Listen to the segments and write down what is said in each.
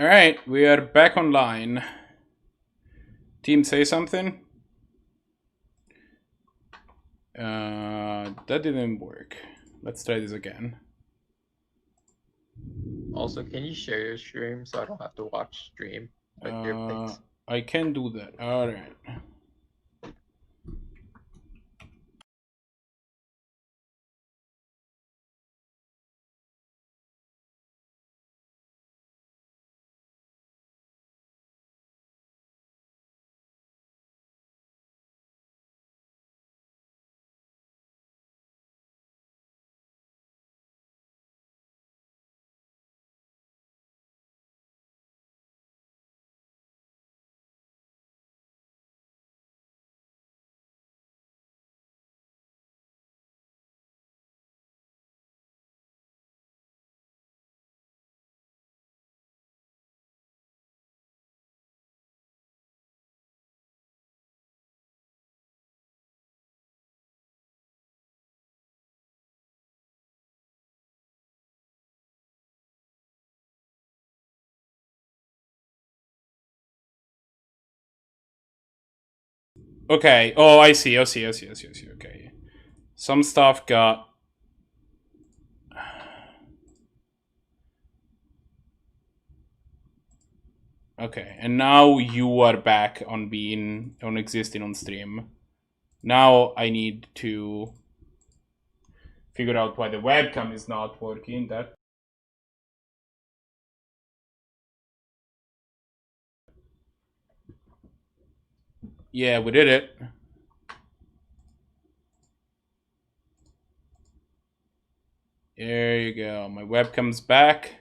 Alright, we are back online. Team, say something? That didn't work. Let's try this again. Also, can you share your stream so I don't have to watch stream with your picks? I can do that. Alright. Okay. Oh, I see. Okay. Some stuff got... Okay, and now you are back on existing on stream. Now I need to figure out why the webcam is not working. Yeah, we did it. There you go. My webcam's back.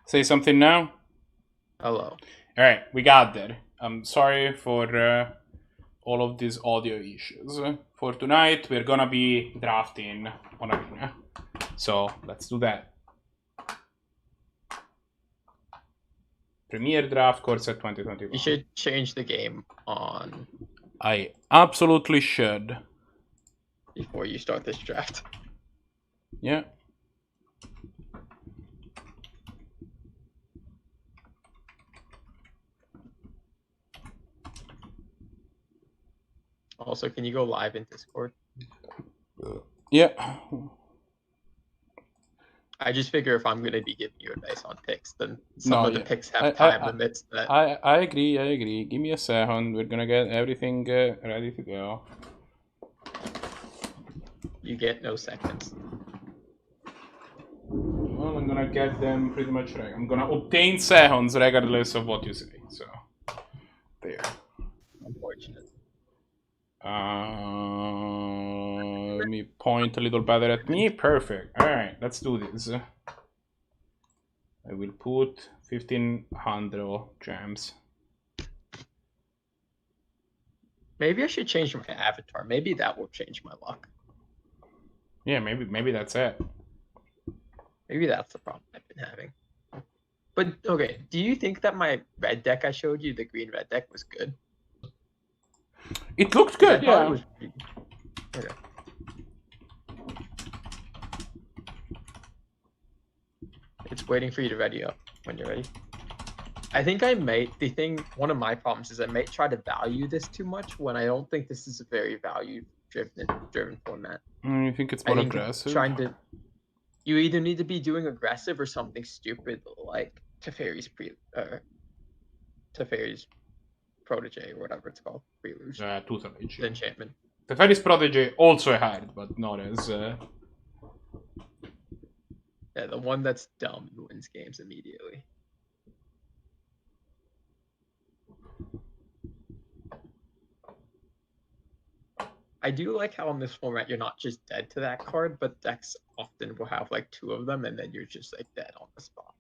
Say something now. Hello. All right, we got there. I'm sorry for all of these audio issues. For tonight, we're gonna be drafting on Arena. So let's do that. Premier Draft Course at 2021. You should change the game on. I absolutely should. Before you start this draft. Yeah. Also, can you go live in Discord? Yeah. I just figure if I'm going to be giving you advice on picks, then some of the picks have time limits. I agree. Give me a second. We're gonna get everything ready to go. You get no seconds. Well, I'm gonna get them pretty much right. I'm gonna obtain seconds regardless of what you say. So, there. Unfortunate. Let me point a little better at me. Perfect. All right, let's do this. I will put 1500 gems. Maybe I should change my avatar. Maybe that will change my luck. Yeah, maybe that's it. Maybe that's the problem I've been having. But okay, do you think that my red deck I showed you, the green-red deck, was good? It looked good, yeah. It was... Okay. It's waiting for you to ready up when you're ready. I think I might, one of my problems is I might try to value this too much when I don't think this is a very value-driven format. You think it's more aggressive? You either need to be doing aggressive or something stupid like Teferi's Protege or whatever it's called. Prelude. Tutelage. The enchantment. Teferi's Protege also hard, but not as... Yeah, the one that's dumb and wins games immediately. I do like how in this format you're not just dead to that card, but decks often will have like 2 of them and then you're just like dead on the spot.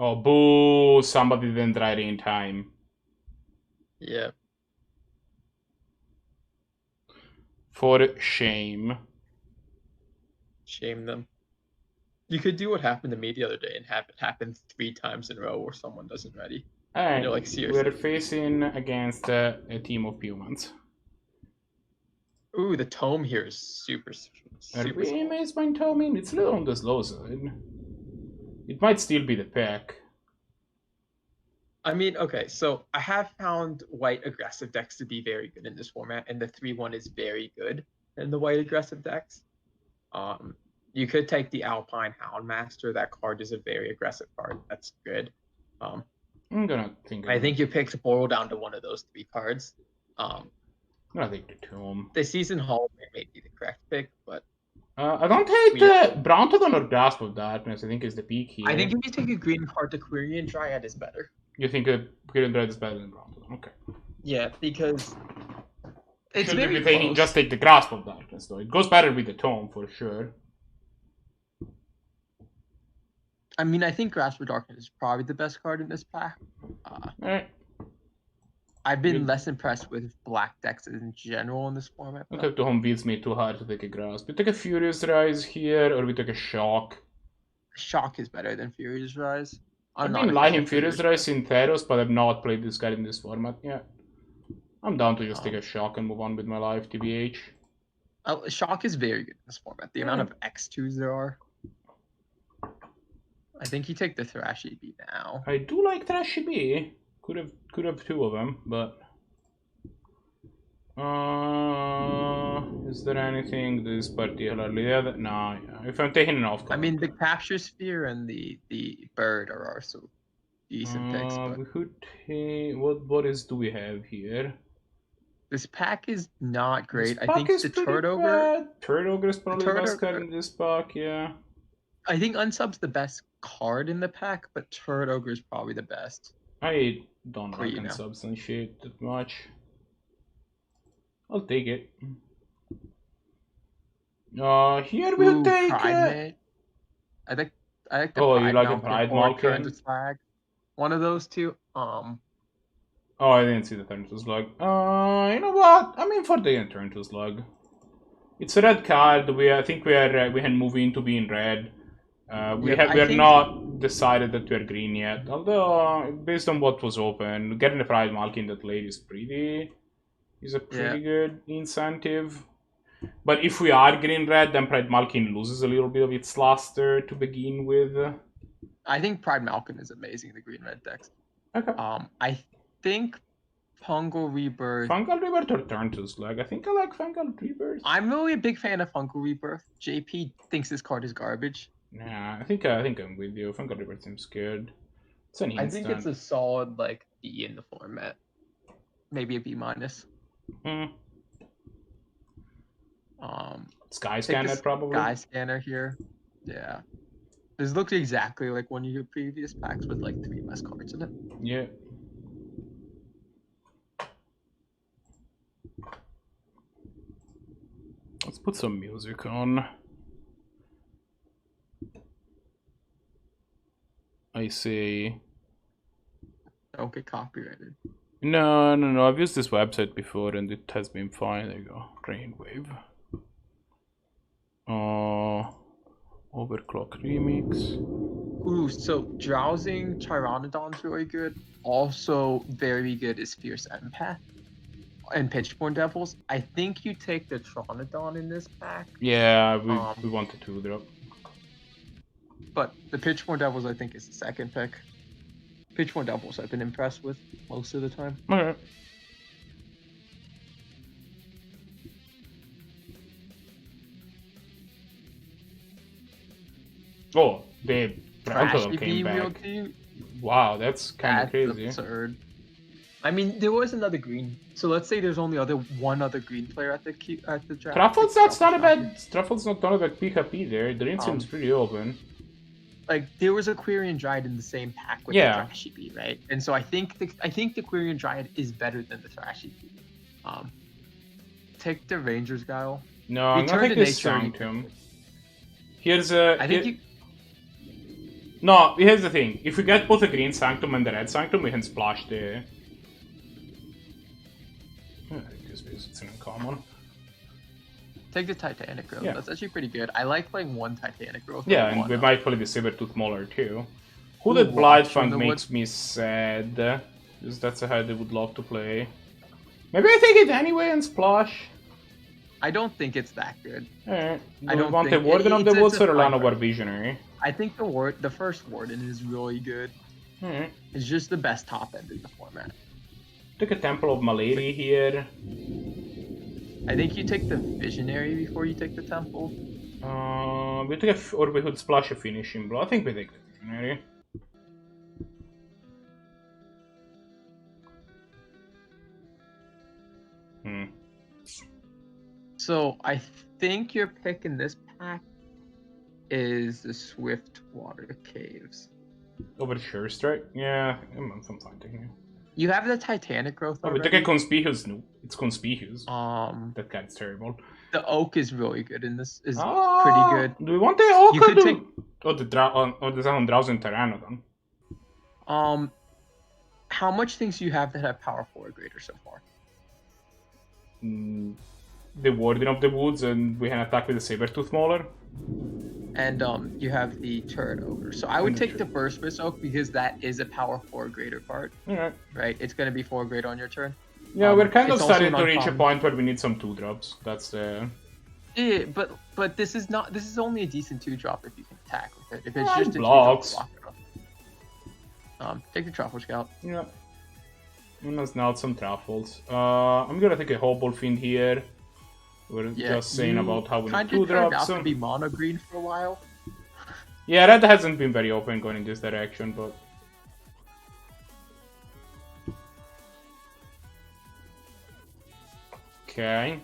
Oh, boo! Somebody didn't write it in time. Yeah. For shame. shame them. You could do what happened to me the other day and have it happen 3 times in a row where someone doesn't ready. Alright, You're like, seriously. we're facing against a team of humans. Ooh, the tome here is super Are we solid. Mazemind Tome? It's a little on the slow side. It might still be the pack. I mean, okay, so I have found white aggressive decks to be very good in this format, and the 3/1 is very good in the white aggressive decks. You could take the Alpine Houndmaster. That card is a very aggressive card. That's good. I'm gonna think. I think you picked Boral down to one of those 3 cards. I'm gonna take the Tome. The Season Hall may be the correct pick, but I don't hate Brontodon or Grasp of Darkness. I think is the peak here. I think if you take a green card, the Quirion Dryad is better. You think a Quirion Dryad is better than Brontodon? Okay. Yeah, because it's Should very be taking, close. just take the Grasp of Darkness though. It goes better with the Tome for sure. I mean, I think Grasp of Darkness is probably the best card in this pack. Alright. I've been less impressed with black decks in general in this format. I think the Tome beats me too hard to take a Grasp. We take a Furious Rise here, or we take a Shock. Shock is better than Furious Rise. I've been liking Furious Rise in Theros, but I've not played this card in this format yet. I'm down to just take a Shock and move on with my life, TBH. Shock is very good in this format. The amount of X2s there are. I think you take the Thrashy B now. I do like Thrashy B. Could have 2 of them, but is there anything this particularly? No, if I'm taking an off card. I mean, the Capture Sphere and the Bird are also decent picks. But we could take, what do we have here? This pack is not great. This I think is the pretty Turd Ogre. bad. Turd Ogre is probably the best card in this pack, yeah. I think Unsub's the best card in the pack, but Turd Ogre is probably the best. I don't like Unsubs and shit that much. I'll take it. Here we'll take. Pride I think the Pride you like Malkin a Pride or Malkin? Turn to Slag. One of those 2. Oh, I didn't see the Turn to Slug. You know what? I'm in for the Turn to Slug. It's a red card. I think we can move into being red. We are not decided that we're green yet. Although, based on what was open, getting the Pride Malkin that late is a pretty good incentive. But if we are green-red, then Pride Malkin loses a little bit of its luster to begin with. I think Pride Malkin is amazing in the green-red decks. Okay. I think Fungal Rebirth. Fungal Rebirth or Turn to Slug? I think I like Fungal Rebirth. I'm really a big fan of Fungal Rebirth. JP thinks this card is garbage. Nah, I think I'm with you. Fungal Rebirth seems good. It's an instant. I think it's a solid B in the format. Maybe a B minus. Sky Scanner probably. Sky Scanner here. Yeah. This looks exactly like one of your previous packs with 3 less cards in it. Yeah. Let's put some music on. I say. Don't get copyrighted. No. I've used this website before and it has been fine. There you go. Rainwave. Overclock remix. Ooh, so Drowsing Tyrannodon's really good. Also very good is Fierce Empath and Pitchborn Devils. I think you take the Tronodon in this pack. Yeah, we wanted to drop. But the Pitchborn Devils, I think, is the second pick. Pitchborn Devils I've been impressed with most of the time. Okay. Oh, the Bronco came back. Wow, that's kind of crazy. Absurd. I mean, there was another green. So let's say there's only one other green player at the draft. Truffle's not a bad. Truffle's not a bad pickup either. The ring seems pretty open. There was a Quirion Dryad in the same pack with the Thrashy B, right? And so I think the Quirion Dryad is better than the Thrashy B. Take the Ranger's Guile. No, I'm gonna take this Sanctum. Here's the thing. If we get both the green Sanctum and the red Sanctum, we can splash the. I think this is it's an uncommon. Take the Titanic Growth. Yeah. That's actually pretty good. I like playing one Titanic Growth. Yeah, and we might play the Sabertooth Mauler too. Hooded Blightfang makes me sad, because that's a card I would love to play. Maybe I take it anyway and splash. I don't think it's that good. Alright. I don't want the think Warden of the Woods or Lana fine War Visionary? I think the first Warden is really good. Alright. It's just the best top end in the format. Take a Temple of Malady here. I think you take the Visionary before you take the Temple. We take or we could splash a Finishing Blow. I think we take the Visionary. So I think your pick in this pack is the Swift Water Caves. Over Sure Strike? Yeah, I'm fine taking it. You have the Titanic Growth Oh, we already. take a Conspicuous. No, it's Conspicuous. That card's terrible. The Oak is really good in this. Is pretty good. Do we want the Oak You or could the... take... or the Sound Drowsing Pteranodon? How much things do you have that have power 4 or greater so far? The Warden of the Woods, and we can attack with the Sabertooth Mauler. And you have the Turret Ogre. So I would take the Burst Fist Oak because that is a power 4 or greater card. Alright. Right? It's going to be 4 greater on your turn. Yeah, we're kind of it's starting also to reach a non-common. point where we need some 2-drops. That's the... Yeah, but this is not. This is only a decent 2-drop if you can attack with it. If it's Yeah, just a blocks. 2-drop, block it up. Take the Truffle Scout. Yeah. And there's now some Truffles. I'm gonna take a Hobble Fiend here. We're just saying about how we need 2-drops. Kind of to be mono green for a while. Yeah, red hasn't been very open going in this direction, but... Okay.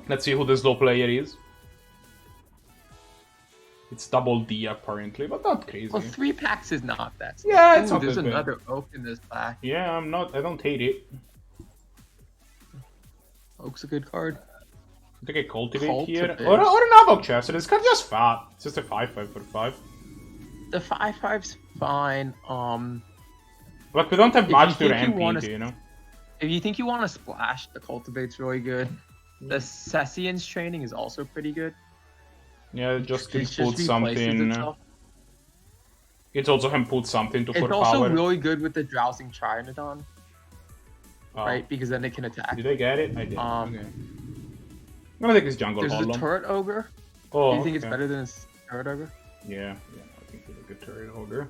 Let's see who the slow player is. It's double D apparently, but not crazy. Well, 3 packs is not that. Yeah, it's not There's that bad. another Oak in this pack. Yeah, I don't hate it. Oak's a good card. I think I cultivate here. Cultivate. Or an Avok Chest. This card's just fat. It's just a 5/5 for 5. The 5/5's fine. But we don't have If much you to think you ramp wanna- into, you know? If you think you want to splash, the Cultivate's really good. The Sessian's Training is also pretty good. Yeah, just to It just put replaces something. itself. It's also can put something to It's for also power. really good with the Drowsing Trianodon, Oh, right? Because then it can attack. Did I get it? I did. Um, Okay. I'm gonna take this jungle There's hollow. the Turret Ogre. Oh, Do you think it's okay. better than its Turret Ogre? Yeah, I think it's a good turret ogre.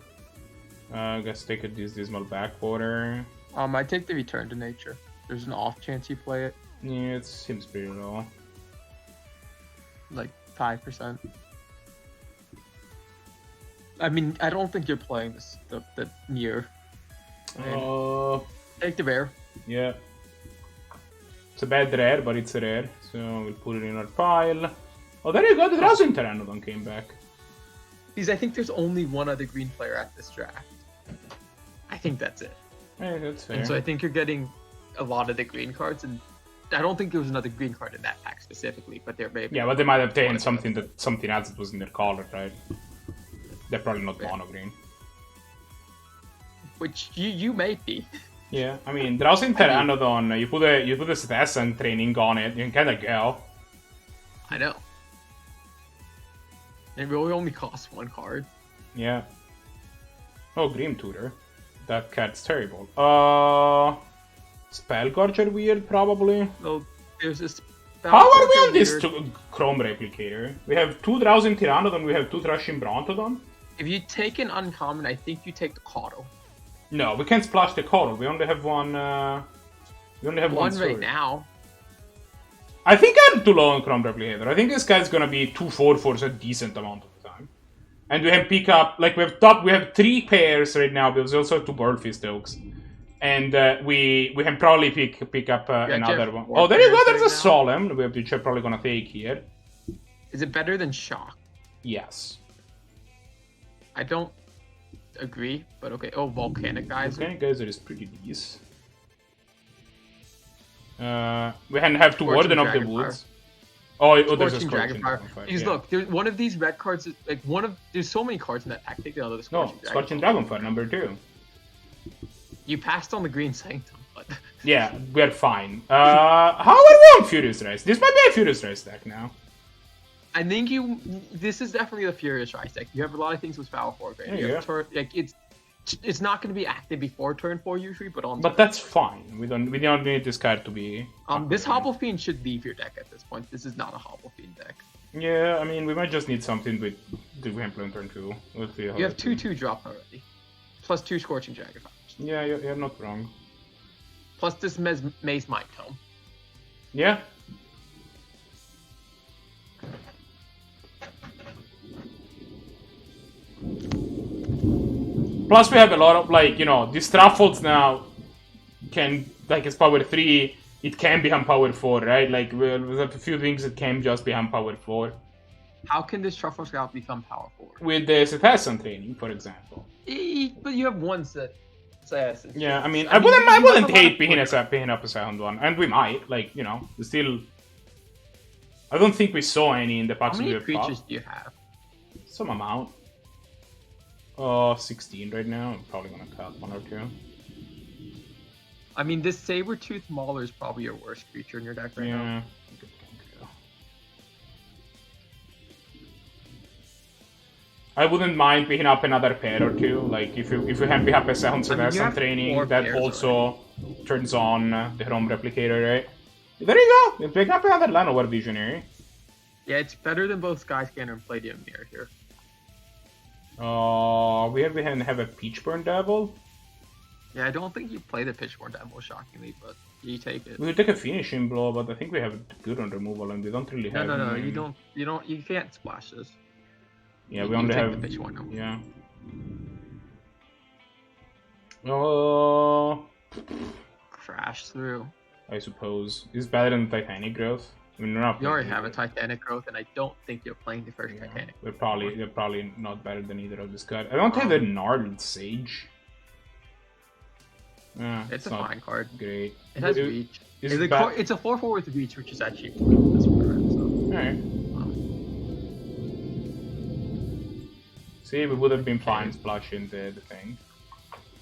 I guess take a Dismal Backwater. I take the Return to Nature. There's an off chance you play it, Yeah, it seems pretty low. like 5%. I mean, I don't think you're playing this the near. Take the Bear. Yeah. It's a bad rare, but it's a rare, so we'll put it in our pile. Oh, there you go, the Drowsing Pteranodon came back. Because I think there's only one other green player at this draft. I think that's it. Hey, that's fair. And so I think you're getting a lot of the green cards, and I don't think there was another green card in that pack specifically, but there may be. Yeah, but they might have taken something else that was in their color, right? They're probably not mono green. Which you may be. Yeah, I mean, Drowsing Pteranodon, you put a Cetacean training on it, you can kinda go. I know. It really only costs 1 card. Yeah. Oh, Grim Tutor. That card's terrible. Spellgorger weird, probably. So there's this. How are we on this Chrome Replicator? We have 2 Drowsing Pteranodon, we have 2 Thrashing Brontodon. If you take an uncommon, I think you take the Caudal. No, we can't splash the Coral. We only have one. We only have one One right sword. now. I think I'm too low on Chrome Replicator. I think this guy's gonna be 2/4 for a decent amount of the time. And we have pick up like we have 3 pairs right now, but there's also 2 Birdfist Oaks. And we can probably pick up another one. Oh, there you go. There's a Solemn. Which we're probably gonna take here. Is it better than Shock? Yes. I don't agree, but okay. Oh, Volcanic Geyser. Volcanic Geyser is pretty decent. We can have 2 Fortune Warden of the Dragonfire. Woods. Oh, there's a Scorching Scorching Dragonfire. Dragonfire. Because Yeah. look, one of these red cards is like there's so many cards in that pack. Take the other No, Scorching Scorching Dragonfire. Dragonfire, number 2. You passed on the Green Sanctum, but Yeah, we're fine. How are we on Furious Rise? This might be a Furious Rise deck now. I think this is definitely the Furious Rise deck. You have a lot of things with Power 4 Grade. There you go. It's not going to be active before turn 4 usually, but on. But that's fine. We don't need this card to be. This Hobble Fiend should leave your deck at this point. This is not a Hobble Fiend deck. Yeah, I mean, we might just need something with the Wembley on turn 2. We'll see how You have 2/2 drop already, plus 2 Scorching Dragonfires. Yeah, you're not wrong. Plus this Mazemind Tome. Yeah. Plus, we have a lot of, like, these Truffles now can, like, it's power 3, it can become power 4, right? Like, we have a few things that can just become power 4. How can this Truffle Scout become power 4? With the Cetacean training, for example. But you have one set. Yeah, I mean, I wouldn't hate picking up a second one, and we might, like, we still. I don't think we saw any in the packs. How many creatures do you have? Some amount. 16 right now. I'm probably gonna cut 1 or 2. I mean, this Saber-Tooth Mauler is probably your worst creature in your deck right now. Yeah. I wouldn't mind picking up another pair or 2. Like, if you pick up a second Cetacean training, that also turns on the Chrome Replicator, right? There you go! You pick up another Llanowar Visionary. Yeah, it's better than both Skyscanner and Palladium Mirror here. We have a Peachburn Devil. Yeah, I don't think you play the Pitchborn Devil, shockingly, but you take it. We could take a Finishing Blow, but I think we have it good on removal, and we don't really have. No, you can't splash this. Yeah, we only have. The Pitchborn Devil. Yeah. Oh. Crash through. I suppose it's better than Titanic Growth. I mean, we're not. You already have a Titanic Growth, and I don't think you're playing the first Titanic. They're probably not better than either of this card. I don't have a Gnarled Sage. It's a fine card. Great. It has reach. It's a 4/4 with reach, which is actually this one. So. Alright. See, we would have been fine splashing the thing.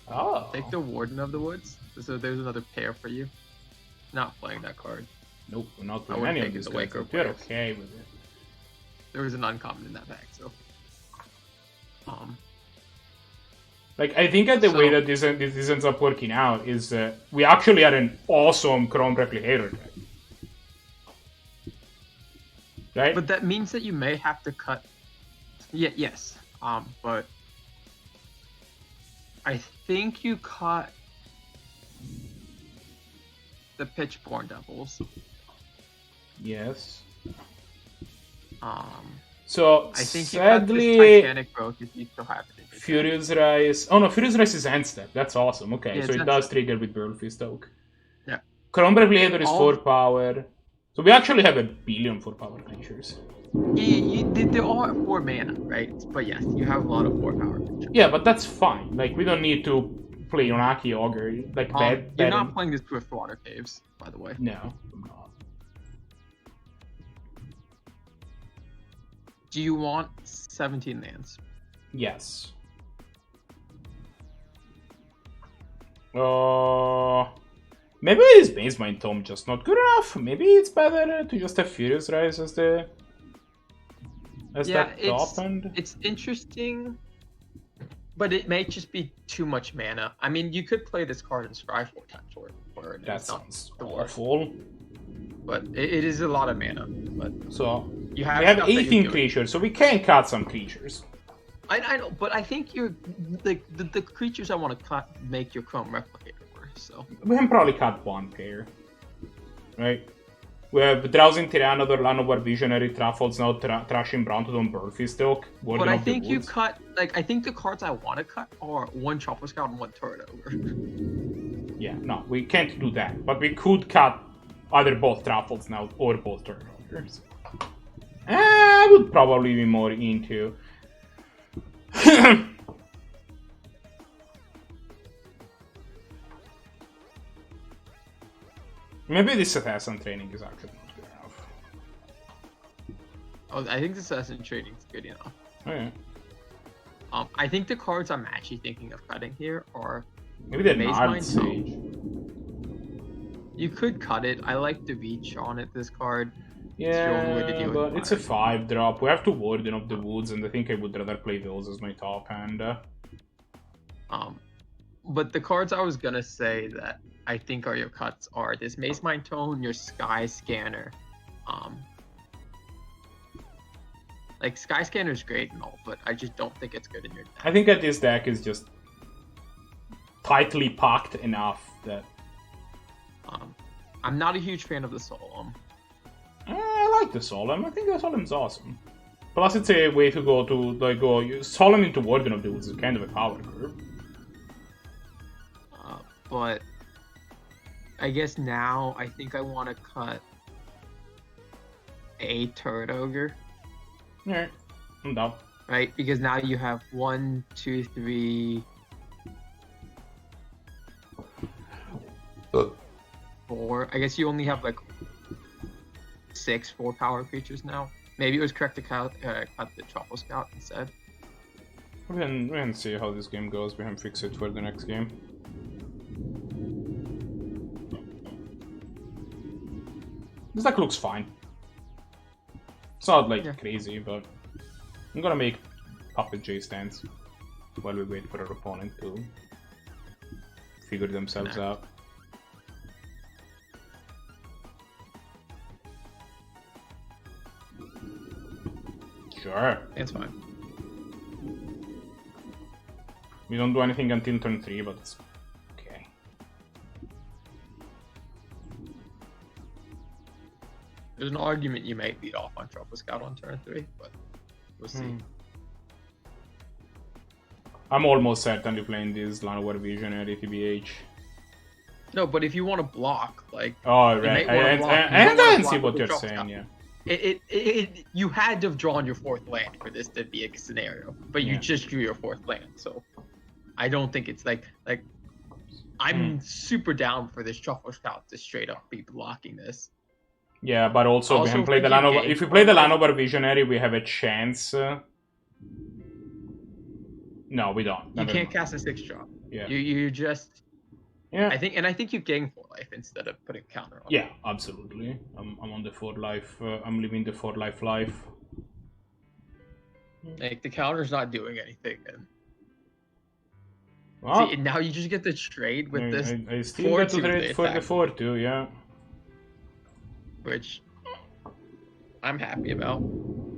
Oh. Take the Warden of the Woods. So there's another pair for you. Not playing that card. Nope, we're not playing any of this. We're okay with it. There was an uncommon in that pack, so. Like, I think that the way that this ends up working out is we actually are an awesome Chrome Replicator deck. Right? But that means that you may have to cut. Yeah, yes. But I think you cut the Pitchborn Devils. Yes. So I think sadly, you Titanic Growth if you still have it. Furious Rise. Oh no, Furious Rise is end step. That's awesome. Okay, yeah, so it does trigger with Burlfist Oak. Yeah. Chrome Replicator is 4 power. So we actually have a billion 4 power creatures. Yeah, they all have 4 mana, right? But yes, you have a lot of 4 power creatures. Yeah, but that's fine. Like, we don't need to play Yonaki Ogre. Like, you're not playing this with Water Caves, by the way. No, I'm not. Do you want 17 lands? Yes. Maybe this Mazemind Tome just not good enough. Maybe it's better to just have Furious Rise as the top end. It's interesting, but it may just be too much mana. I mean, you could play this card in Scry 4 times for it. That sounds awful. But it is a lot of mana. But so we have 18 creatures, so we can cut some creatures. I know, but I think you're like the creatures I want to cut make your Chrome Replicator worse. So we can probably cut 1 pair, right? We have Drowsing Tyrannodor, Llanowar Visionary, Truffles now, Trashing Brontodon, Burlfist Oak. But I think you cut I think the cards I want to cut are 1 Truffle Scout and 1 Turret Ogre. Yeah, no, we can't do that, but we could cut either both Truffles now or both Turret Ogres. I would probably be more into. Maybe this Cetacean training is actually not good enough. Oh, I think the Assassin Trading is good enough. Okay. I think the cards I'm actually thinking of cutting here are Maybe the Mazemind Nard Sage. You could cut it. I like the reach on it. This card. Yeah, the only way to deal with but it's a fire. 5-drop. We have to Warden of the Woods, and I think I would rather play those as my top hand. But the cards I was gonna say that I think are your cuts are this Mazemind Tome, your Sky Scanner. Like Sky Scanner is great and all, but I just don't think it's good in your deck. I think that this deck is just tightly packed enough that I'm not a huge fan of the Solemn. I like the Solemn. I think the Solemn's awesome. Plus, it's a way to go to like go Solemn into Warden of the Woods is kind of a power curve. But I guess now I think I want to cut a Turret Ogre. Yeah, I'm down. Right, because now you have 1, 2, 3, 4. I guess you only have like 6 4-power creatures now. Maybe it was correct to cut the Truffle Scout instead. We can see how this game goes. We can fix it for the next game. This deck looks fine. It's not like crazy, but I'm gonna make Puppet J stands while we wait for our opponent to figure themselves out. Sure. It's fine. We don't do anything until turn 3, but it's okay. There's an argument you might beat off on Truffle Scout on turn 3, but we'll see. I'm almost certainly playing this Llanowar Visionary TBH. No, but if you want to block, like... Oh, right. I can see what you're saying, yeah. You had to have drawn your 4th land for this to be a scenario, but you just drew your 4th land, so I don't think it's like I'm super down for this Truffle Scout to straight up be blocking this. Yeah, but also we can play the Llanowar. If we play the Llanowar Visionary, we have a chance. No, we don't. You can't cast a 6-drop. Yeah. You just. Yeah. I think you gain 4 life instead of putting counter on. Yeah, absolutely. I'm on the 4 life. I'm living the 4 life. Like the counter's not doing anything, and well, see, now you just get the trade with this. I still get to trade for the 4-2, yeah. Which I'm happy about.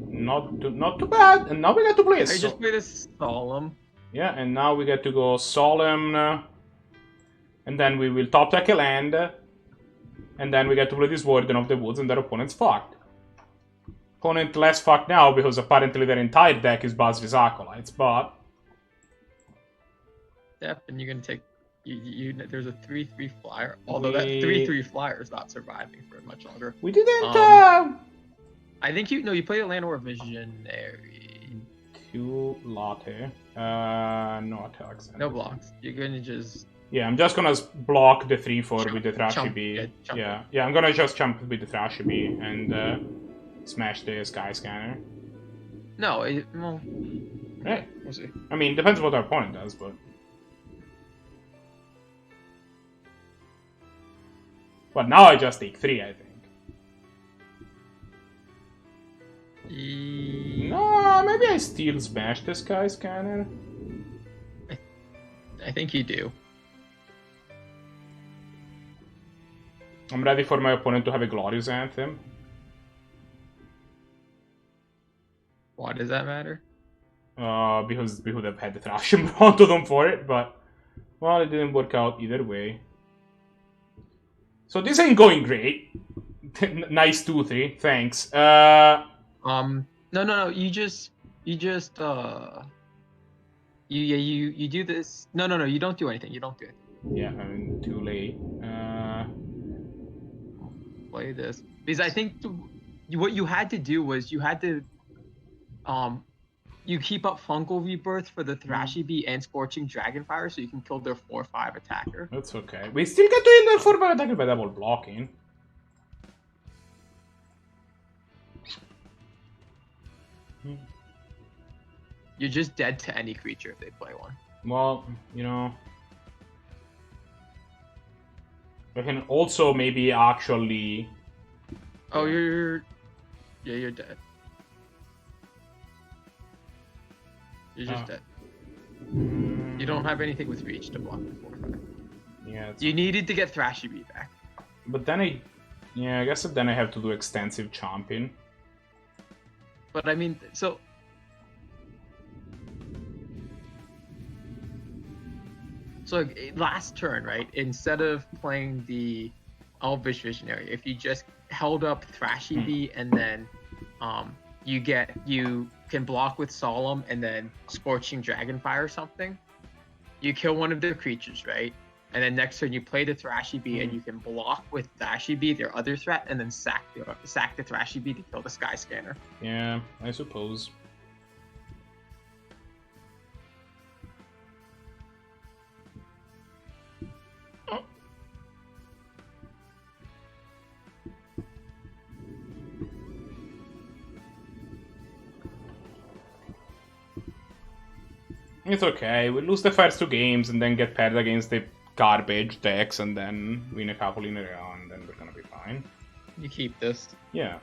Not too bad. And now we get to play. I just played a Solemn. Yeah, and now we get to go Solemn. And then we will top deck a land. And then we get to play this Warden of the Woods, and their opponent's fucked. Opponent less fucked now because apparently their entire deck is Basri's Acolytes, but. Yep, and you're gonna take. There's a 3/3 flyer. Although that 3/3 flyer is not surviving for much longer. We didn't. I think you played a Llanowar Visionary. 2 latte. No attacks. No blocks. You're gonna just. Yeah, I'm just gonna block the 3/4 with the Thrashy Bee. Yeah, I'm gonna just jump with the Thrashy Bee and smash the Sky Scanner. No, well. Right. We'll see. I mean, depends what our opponent does, but. But now I just take 3, I think. No, maybe I still smash the Sky Scanner. I think you do. I'm ready for my opponent to have a Glorious Anthem. Why does that matter? Because we would have had the Thrash and onto them for it, but well, it didn't work out either way. So this ain't going great. Nice 2-3, thanks. No. You do this. No. You don't do anything. You don't do it. Yeah, I mean, too late. Play this because I think what you had to do was you had to, you keep up Fungal Rebirth for the Thrashy Bee and Scorching Dragonfire, so you can kill their 4/5 attacker. That's okay. We still get to heal their 4/5 attacker by double blocking. You're just dead to any creature if they play one. Well, you know, I can also maybe actually. Oh, you're dead. You're just dead. You don't have anything with reach to block the 4/5. Yeah. You needed to get Thrashy Bee back. But then I guess then I have to do extensive chomping. But I mean, so last turn, right? Instead of playing the Elvish Visionary, if you just held up Thrashy Bee and then you can block with Solemn and then Scorching Dragonfire or something, you kill one of their creatures, right? And then next turn you play the Thrashy Bee and you can block with Thrashy Bee, their other threat, and then sack the Thrashy Bee to kill the Sky Scanner. Yeah, I suppose. It's okay. We lose the first 2 games and then get paired against the garbage decks and then win a couple in a row and then we're gonna be fine. You keep this. Yeah.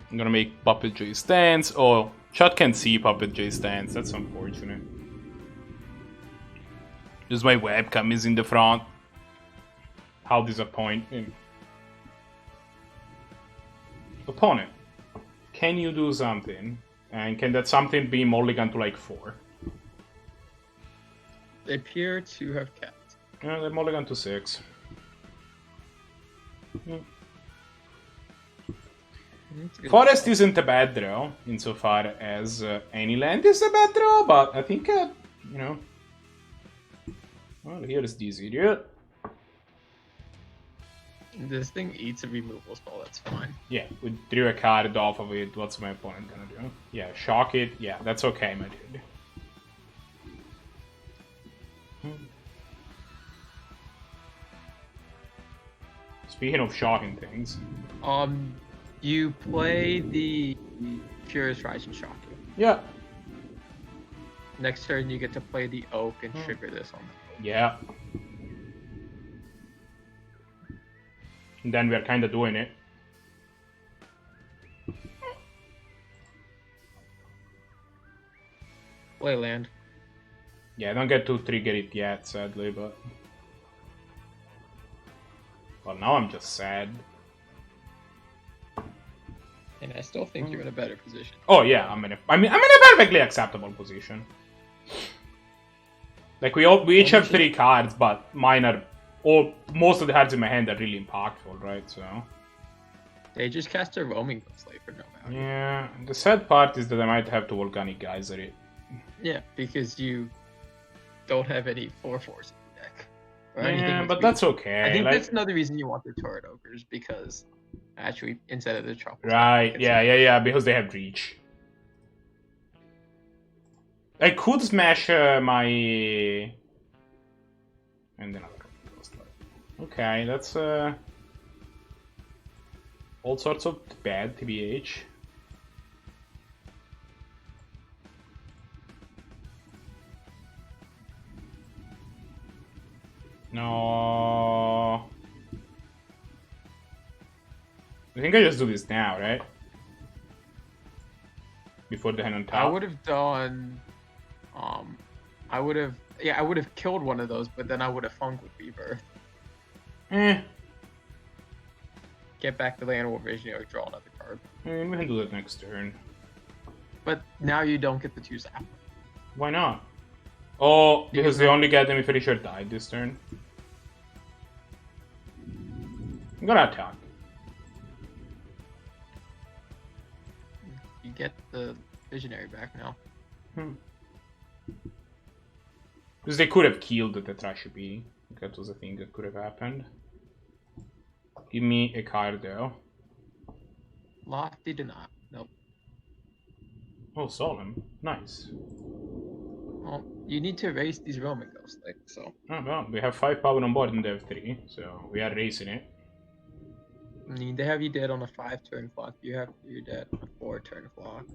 I'm gonna make Puppet J stance. Oh, chat can't see Puppet J stance. That's unfortunate. Just my webcam is in the front. How disappointing. Opponent, can you do something? And can that something be mulligan to like 4? They appear to have kept. Yeah, they're mulligan to 6. Forest isn't a bad draw, insofar as any land is a bad draw, but I think, you know... Well, here's this idiot. This thing eats a removal spell, that's fine. Yeah, we drew a card off of it. What's my opponent gonna do? Yeah, shock it. Yeah, that's okay, my dude. Speaking of shocking things. You play the Furious Rise and shock you. Yeah. Next turn you get to play the Oak and trigger this on the Oak. Yeah. And then we're kind of doing it. Play land. Yeah, I don't get to trigger it yet, sadly, but... Well, now I'm just sad. And I still think you're in a better position. Oh yeah, I'm in a perfectly acceptable position. Like we each have 3 cards, but mine are most of the cards in my hand are really impactful, right? So they just cast a roaming slave for no value. Yeah, the sad part is that I might have to Volcanic Geyser it. Yeah, because you don't have any 4/4s in the deck. Yeah, but that's okay. I think that's another reason you want the Turret Ogres, because actually instead of the Trouble. Right, yeah, because they have reach. I could smash my... And then okay, that's all sorts of bad, TBH. No. I think I just do this now, right? Before the hand on top. I would have done... I would have killed one of those, but then I would have funked with Rebirth. Get back the land, Visionary, draw another card. We can do that next turn. But now you don't get the 2 zap. Why not? Oh, because they only get them if Richard died this turn. I'm gonna attack. You get the Visionary back now. Because they could have killed the Tetrashy Bee. That was a thing that could have happened. Give me a card though. Lofty denial. Nope. Oh, Solemn. Nice. Well, You need to erase these Roman ghosts, like so. Oh, well, we have 5 power on board and they have 3, so we are racing it. I mean, they have you dead on a 5-turn clock. You have you dead on a 4-turn clock.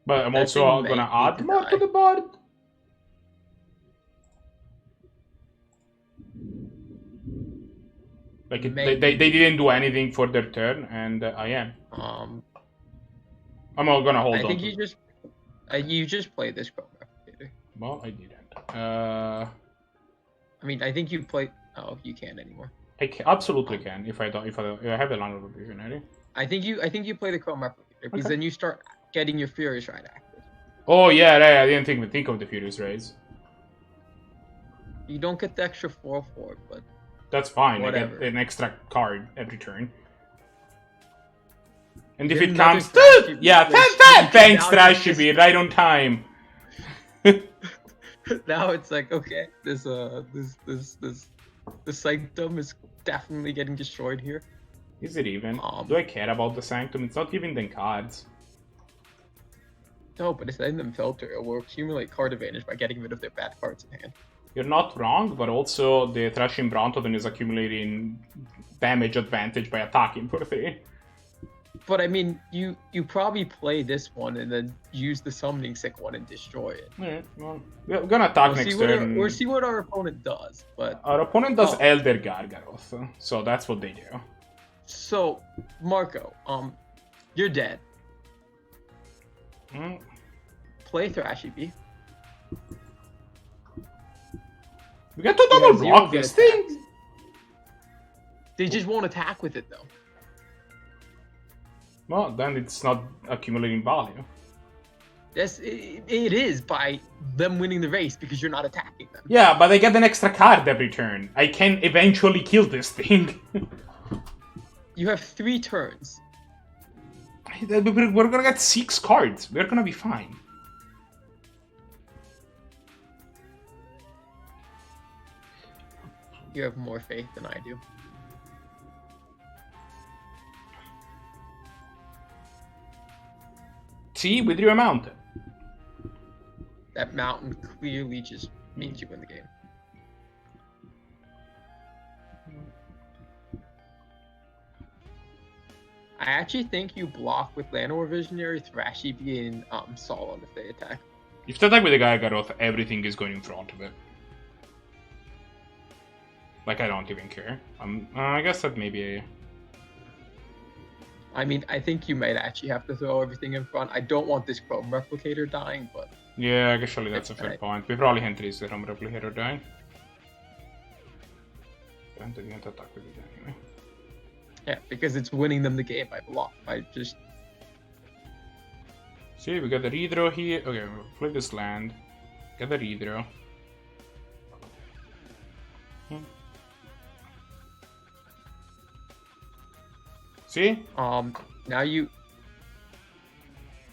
But I'm that also thing gonna may need add to more die. to the board. Like they didn't do anything for their turn, and I am. I'm all gonna hold on. I think you just played this Chrome Replicator. Well, I didn't. I mean, I think you played. Oh, you can't anymore. I absolutely can if I have a line of visionary. I think you play the Chrome Replicator because then you start getting your Furious Ride active. Oh yeah, right. I didn't even think of the Furious Rays. You don't get the extra 4/4, but that's fine. Whatever. I get an extra card every turn. And You if get it another comes, Thrashy yeah, Beast, thanks, now Trashy it's Beat, right on time. Now it's like, okay, this Sanctum is definitely getting destroyed here. Is it even? Do I care about the Sanctum? It's not giving them cards. No, but it's letting them filter. It will accumulate card advantage by getting rid of their bad cards in hand. You're not wrong, but also the Thrashing Brontodon is accumulating damage advantage by attacking for 3. But I mean, you probably play this one and then use the Summoning Sick one and destroy it. Alright, well, we're gonna attack next turn. We'll see what our opponent does, but... Our opponent does Elder Gargaroth, so that's what they do. So, Marco, you're dead. Play Thrashy Bee. We got to double block this thing! They just won't attack with it, though. Well, then it's not accumulating value. Yes, it is by them winning the race because you're not attacking them. Yeah, but I get an extra card every turn. I can eventually kill this thing. You have 3 turns. We're gonna get 6 cards. We're gonna be fine. You have more faith than I do. See, we drew a mountain. That mountain clearly just means you win the game. I actually think you block with Llanowar Visionary, Thrashy Bee, and Solemn if they attack. If they attack with the Gargaroth, everything is going in front of it. Like, I don't even care. I guess that maybe... I mean, I think you might actually have to throw everything in front. I don't want this Chrome Replicator dying, but... Yeah, actually that's a fair point. We probably can't raise the Chrome Replicator dying. And they didn't attack with it anyway. Yeah, because it's winning them the game by block. I just... See, we got the redraw here. Okay, we'll play this land. Get the redraw. See? Now you...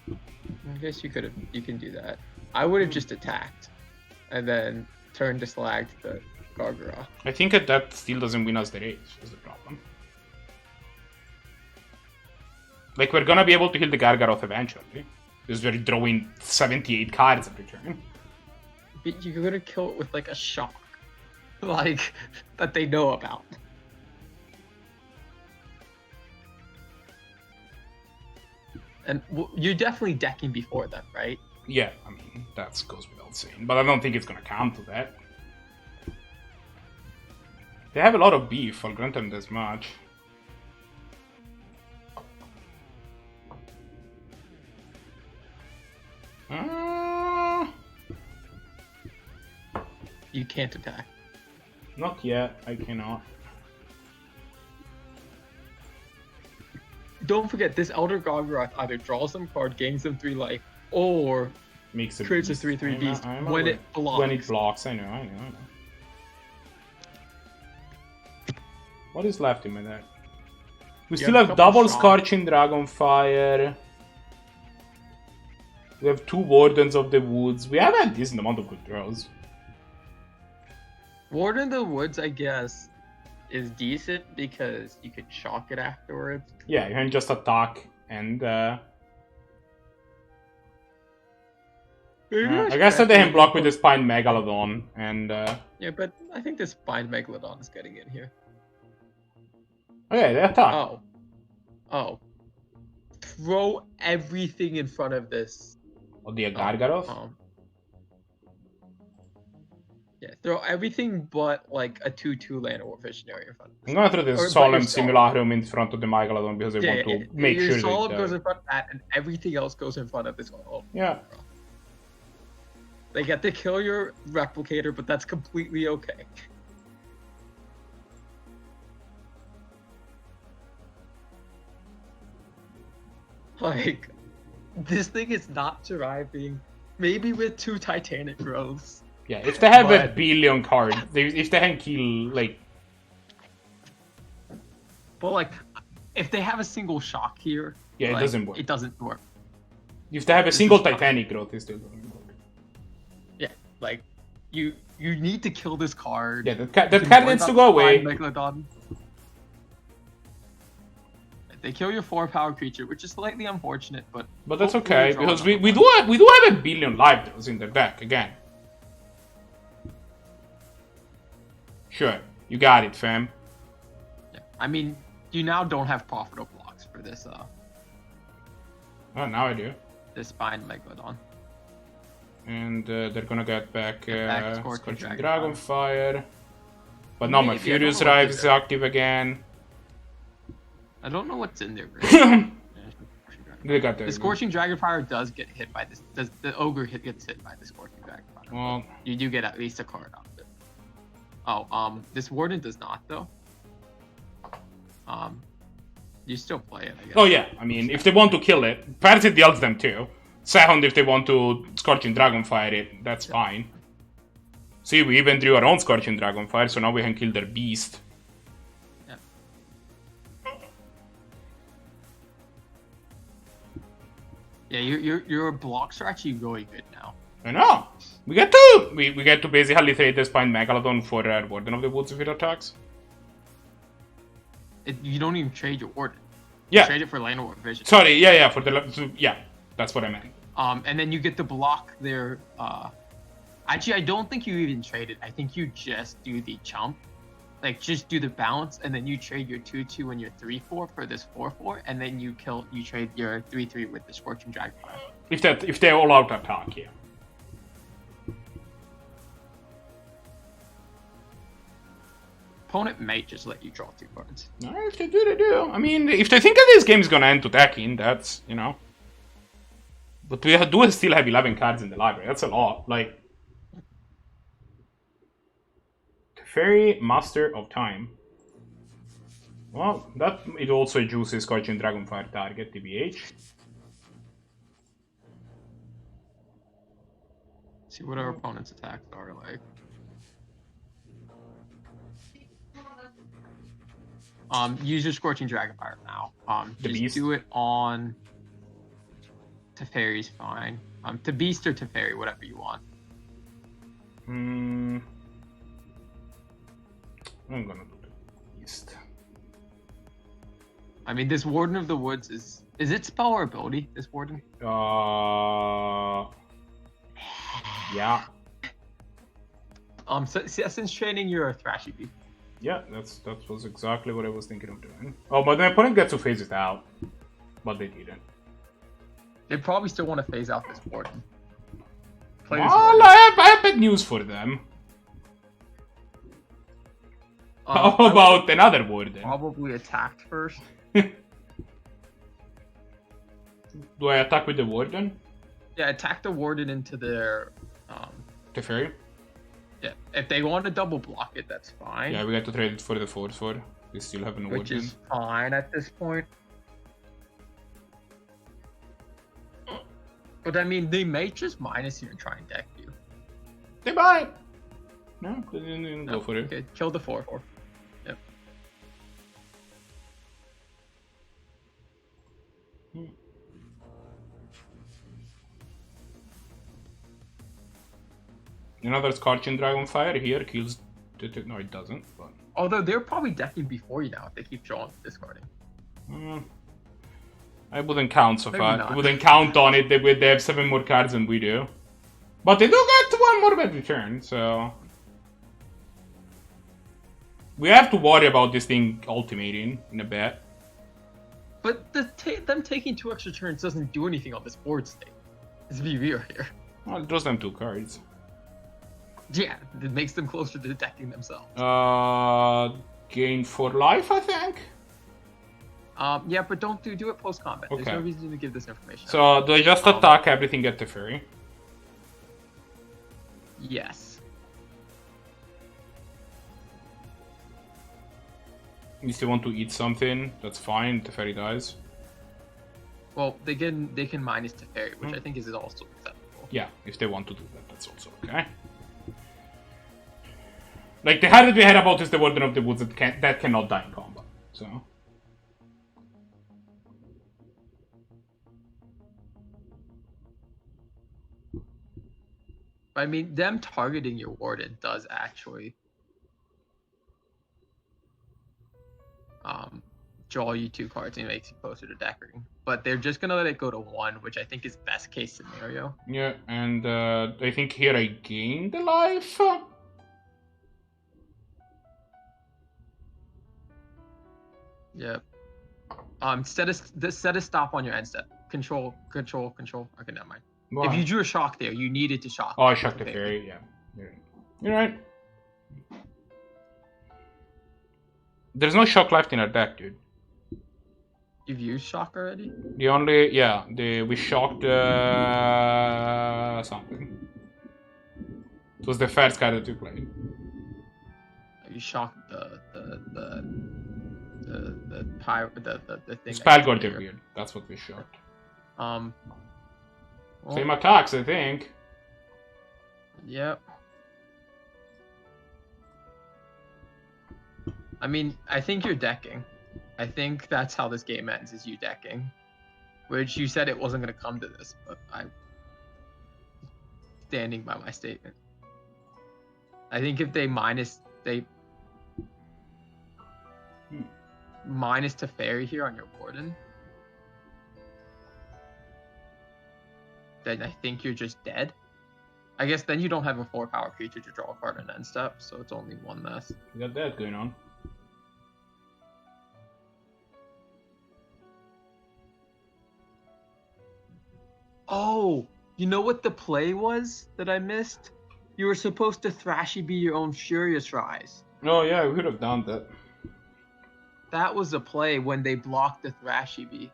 I guess you can do that. I would have just attacked. And then turned the Slag to the Gargaroth. I think that still doesn't win us the race, is the problem. Like, we're gonna be able to kill the Gargaroth eventually. Because we're drawing 78 cards every turn. But you're gonna kill it with, like, a shock. Like, that they know about. And you're definitely decking before them, right? Yeah, I mean, that goes without saying. But I don't think it's gonna come to that. They have a lot of beef, I'll grant them this much. You can't attack. Not yet, I cannot. Don't forget, this Elder Gargaroth either draws them card, gains them 3 life, or makes it creates a 3/3 beast when it blocks. When it blocks, I know. What is left in my deck? We still have double Scorching Dragonfire. We have 2 Wardens of the Woods. We have a decent amount of good draws. Warden of the Woods, I guess, is decent because you could shock it afterwards. Yeah, you can just attack and... Yeah, I guess that they can block with the Spine Megalodon, and Yeah, but I think this Spine Megalodon is getting in here. okay, they attack. Oh. Throw everything in front of this. Oh, the Gallegos? Yeah, throw everything but like a 2/2 land or visionary in front of this. I'm gonna throw this Solemn Simulacrum in front of the Megalodon because I want to make sure your Solemn they goes in front of that, and everything else goes in front of this one. Yeah. They get to kill your replicator, but that's completely okay. Like, this thing is not surviving. Maybe with 2 Titanic growths. Yeah, if they have a billion cards, if they can kill, like... But, like, if they have a single shock here... Yeah, like, it doesn't work. It doesn't work. If they have a single Titanic growth, it still doesn't work. Yeah, like, you need to kill this card. Yeah, that card needs to go away. Megalodon. They kill your 4-power creature, which is slightly unfortunate, but that's okay because we do have a billion life draws in their deck again. Sure, you got it, fam. Yeah, I mean, you now don't have profitable blocks for this. Oh, now I do. This Spine Megalodon. And they're gonna get back Scorching Dragonfire. Dragonfire. But now my Furious Drive is active again. I don't know what's in there. They got the Scorching Dragonfire does get hit by this. The Ogre gets hit by the Scorching Dragonfire? Well, you do get at least a card out of it. Oh, this Warden does not though. You still play it, I guess. Oh yeah, I mean, if they want to kill it, first it deals them too. Second, if they want to Scorching Dragonfire it, that's fine. See, we even drew our own Scorching Dragonfire, so now we can kill their beast. Yeah, your blocks are actually really good now. I know. We get to basically trade the Spine Megalodon for Warden of the Woods if it attacks. You don't even trade your Warden. Yeah. You trade it for Land or Vision. Sorry, yeah, that's what I meant. And then you get to block their. Actually, I don't think you even trade it. I think you just do the chump. Like, just do the balance, and then you trade your 2/2 and your 3/4 for this 4/4, and then you trade your 3/3 with the Scorching Dragonfire. If they're all out attack, yeah. Opponent might just let you draw 2 cards. No, if they do, they do. I mean, if they think that this game is gonna end to attacking, that's, you know. But we do still have 11 cards in the library. That's a lot. Like, Fairy Master of Time. Well, that it also juices Scorching Dragonfire target, TBH. See what our opponent's attacks are like. Use your Scorching Dragonfire now. Just do it on Teferi's fine. To Beast or Teferi, whatever you want. I'm gonna do the Beast. I mean, this Warden of the Woods is it spell or ability? This Warden? Yeah. Since training, you're a Thrashy Beast. Yeah, that was exactly what I was thinking of doing. Oh, but my opponent gets to phase it out, but they didn't. They probably still want to phase out this Warden. Well, I have bad news for them. How about another Warden? Probably attacked first. Do I attack with the Warden? Yeah, attack the Warden into their... Teferi? Yeah, if they want to double block it, that's fine. Yeah, we got to trade it for the 4/4. We still have an Warden. Which is fine at this point. But I mean, they may just minus you and try and deck you. They might! No, they didn't go for it. Okay, kill the 4/4. Yep. Another Scorching Dragonfire here kills... No, it doesn't. But... Although they're probably decking before you now if they keep discarding. I wouldn't count so far. I wouldn't count on it. They have 7 more cards than we do. But they do get one more bad return, so... We have to worry about this thing ultimating in a bit. But them taking 2 extra turns doesn't do anything on this board state. Let's be real here. Well, it draws them 2 cards. Yeah, it makes them closer to decking themselves. Gain 4 life, I think? Yeah, but don't do it post-combat. Okay. There's no reason to give this information. So, do I just attack everything at the Teferi? Yes. You still want to eat something? That's fine, Teferi dies. Well, they can minus Teferi, which I think is also acceptable. Yeah, if they want to do that, that's also okay. Like, the hard that we had about is the Warden of the Woods that cannot die in combat, so... I mean, them targeting your Warden does actually draw you 2 cards and makes you closer to decking. But they're just gonna let it go to 1, which I think is best case scenario. Yeah, and I think here I gain the life. Yep. Set a stop on your end step. Control. Okay, never mind. What? If you drew a shock there, you needed to shock. Oh, I shocked the Fairy, yeah. You're right. There's no shock left in our deck, dude. You've used shock already? The only, yeah, we shocked something. It was the first card that we played. You shocked the thing. Spellgord are weird. That's what we shocked. Well, same attacks, I think. Yep. I mean, I think you're decking. I think that's how this game ends, is you decking. Which you said it wasn't going to come to this, but I'm standing by my statement. I think if they minus Teferi here on your Warden, then I think you're just dead. I guess then you don't have a 4-power creature to draw a card in end step, so it's only 1 less. You got that going on. Oh, you know what the play was that I missed? You were supposed to Thrashy be your own Furious Rise. Oh yeah, we could have done that. That was the play when they blocked the Thrashy Bee.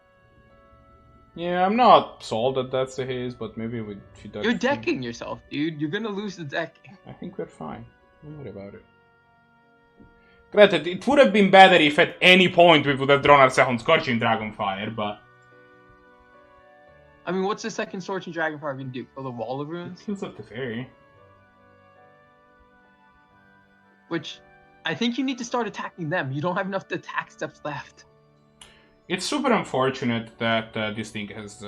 Yeah, I'm not sold that that's the haze, but maybe we should. You're decking yourself, dude. You're gonna lose the decking. I think we're fine. Don't worry about it. Granted, it would have been better if at any point we would have drawn our second Scorching Dragonfire, but... I mean, what's the second Scorching Dragonfire gonna do? Kill the Wall of Ruins? It kills up the Fairy. Which, I think you need to start attacking them. You don't have enough attack steps left. It's super unfortunate that this thing has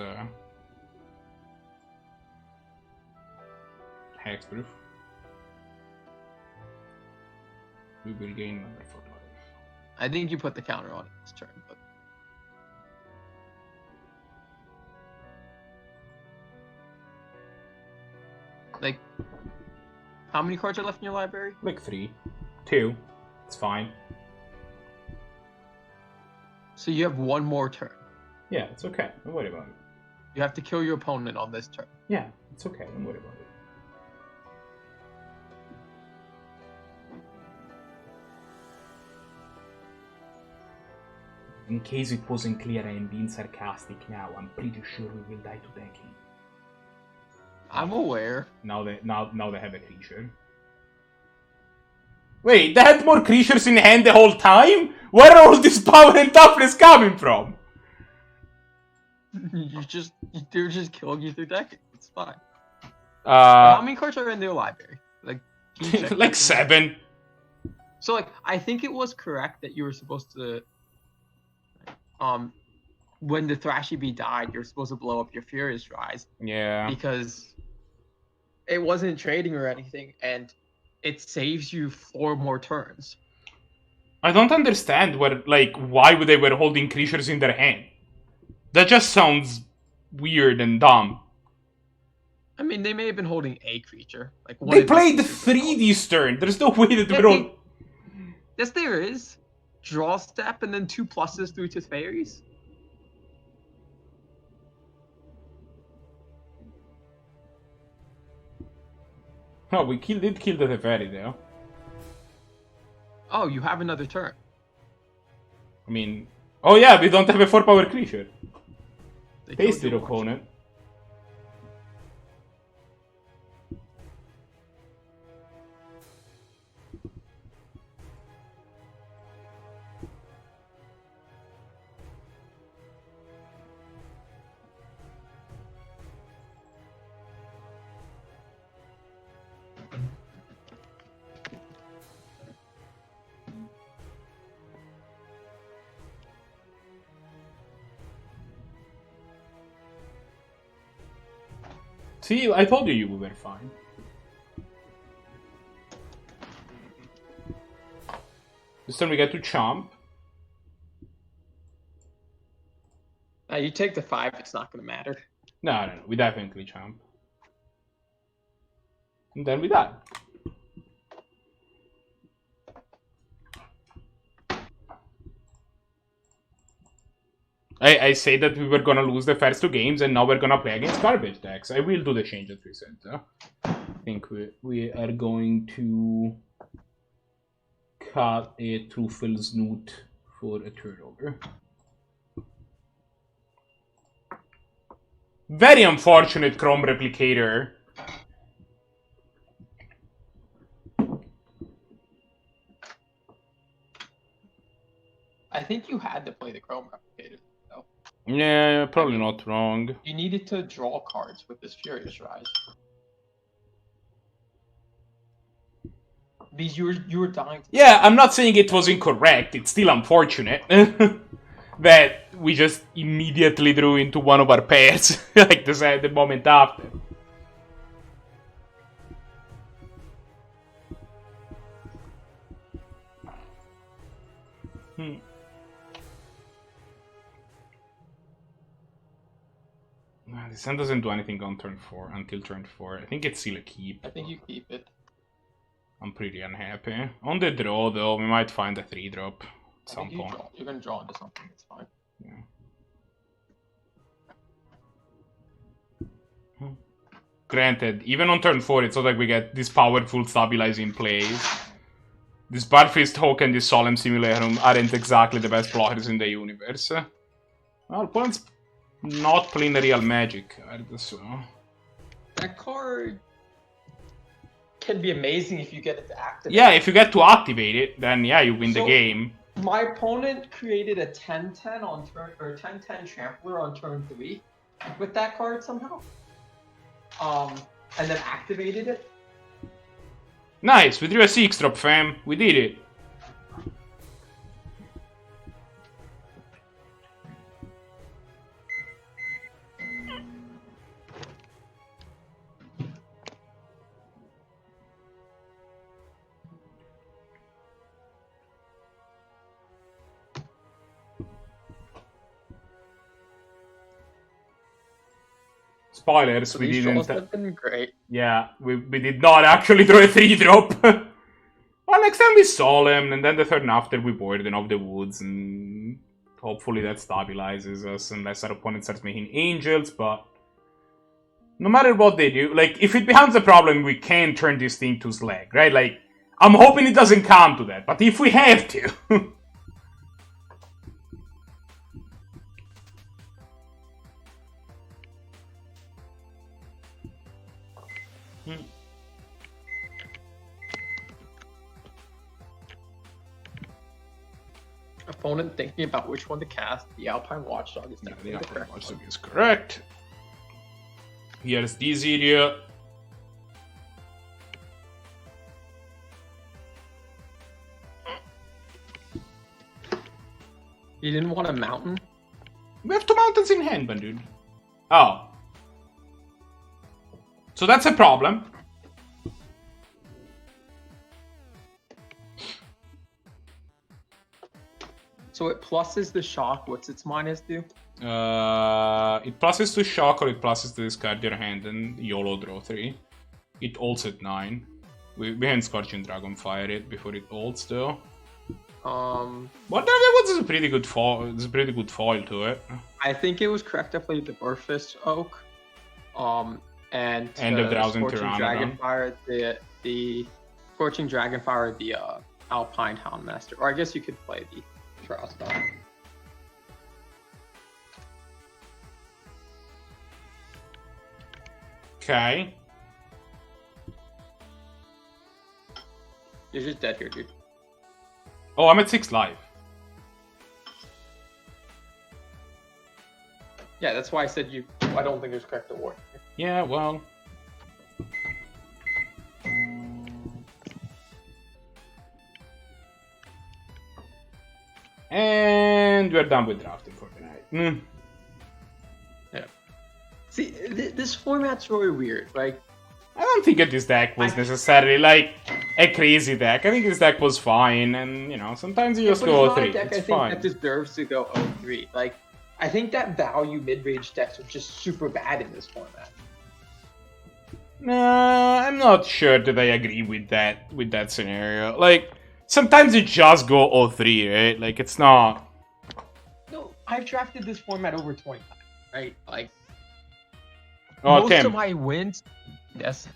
Hexproof. We will gain another 4 life. I think you put the counter on it this turn, but like, how many cards are left in your library? Like 3. 2. It's fine. So you have 1 more turn. Yeah, it's okay. Don't worry about it. You have to kill your opponent on this turn. Yeah, it's okay. Don't worry about it. In case it wasn't clear I am being sarcastic now, I'm pretty sure we will die to decking. I'm aware. Now they have a creature. Wait, they had more creatures in hand the whole time? Where are all this power and toughness coming from? They're just killing you through decking. It's fine. How many cards are in their library? Like, like 7. So, like, I think it was correct that you were supposed to, when the Thrashy Bee died, you're supposed to blow up your Furious Rise. Yeah. Because it wasn't trading or anything, and it saves you 4 more turns. I don't understand why they were holding creatures in their hand. That just sounds weird and dumb. I mean, they may have been holding a creature. Like one They of the played creatures 3 this turn. There's no way that Yeah, we don't. Yes, there is. Draw step and then 2 pluses through to fairies. No, we did kill the Teferi though. Oh, you have another turn. I mean, oh yeah, we don't have a 4-power creature. They Paste killed your yours. opponent. See, I told you were fine. This time we get to chomp. You take the 5, it's not going to matter. No, we definitely chomp. And then we die. I say that we were gonna lose the first 2 games and now we're gonna play against garbage decks. I will do the changes we said. I think we are going to cut a truffle snoot for a turnover. Very unfortunate Chrome Replicator. I think you had to play the Chrome Replicator, though. Yeah, probably not wrong. You needed to draw cards with this Furious Rise. Because you were dying to... Yeah, I'm not saying it was incorrect. It's still unfortunate that we just immediately drew into one of our pairs like the moment after. This hand doesn't do anything on turn 4 until turn 4. I think it's still a keep. I think you keep it. I'm pretty unhappy. On the draw, though, we might find a 3-drop at some point. You're going to draw into something, it's fine. Yeah. Granted, even on turn 4, it's not like we get this powerful stabilizing plays. This Barfist Hawk and this Solemn Simulacrum aren't exactly the best blockers in the universe. Well, opponent's not playing the real magic, so. That card can be amazing if you get it to activate. Yeah, if you get to activate it, then yeah, you win the game. My opponent created a 10-10 on turn, or 10-10 Trampler on turn 3 with that card somehow. And then activated it. Nice, we drew a 6-drop, fam. We did it. Spoilers, So we these didn't. draws have been great. Yeah, we did not actually draw a 3-drop. Well, next time we Solemn, and then the turn after we Warden of the Woods, and hopefully that stabilizes us, unless our opponent starts making Angels, but no matter what they do, like, if it becomes a problem, we can turn this thing to Slag, right? Like, I'm hoping it doesn't come to that, but if we have to... Opponent thinking about which one to cast. The Alpine Watchdog is definitely the correct one. Watchdog is correct. Here's this area. You didn't want a mountain? We have 2 mountains in hand, man, dude. Oh. So that's a problem. So it pluses the shock. What's its minus do? It pluses to shock or it pluses to discard your hand and YOLO draw 3. It ults at 9. We had Scorching Dragonfire it before it ults though. But that was a pretty good foil. It's a pretty good foil to it. I think it was correct to play the Orphist Oak. And the Drowsing Scorching Pteranodon. Dragonfire, the Scorching Dragonfire, the Alpine Houndmaster. Or I guess you could play the Pteranodon. Okay. You're just dead here, dude. Oh, I'm at 6 life. Yeah, that's why I said you. I don't think there's correct award. Yeah, well. And we're done with drafting for tonight. Yeah. See, this format's really weird. Like, I don't think that this deck was necessarily like a crazy deck. I think this deck was fine, and you know, sometimes you just go 3. Deck, it's I think fine. that deserves to go 0-3. Like, I think that value mid-range decks are just super bad in this format. I'm not sure that I agree with that scenario. Like, sometimes you just go 0-3, right? Like, it's not. No, I've drafted this format over 20 times, right? Like, Oh, most Tim, of my wins. Yes.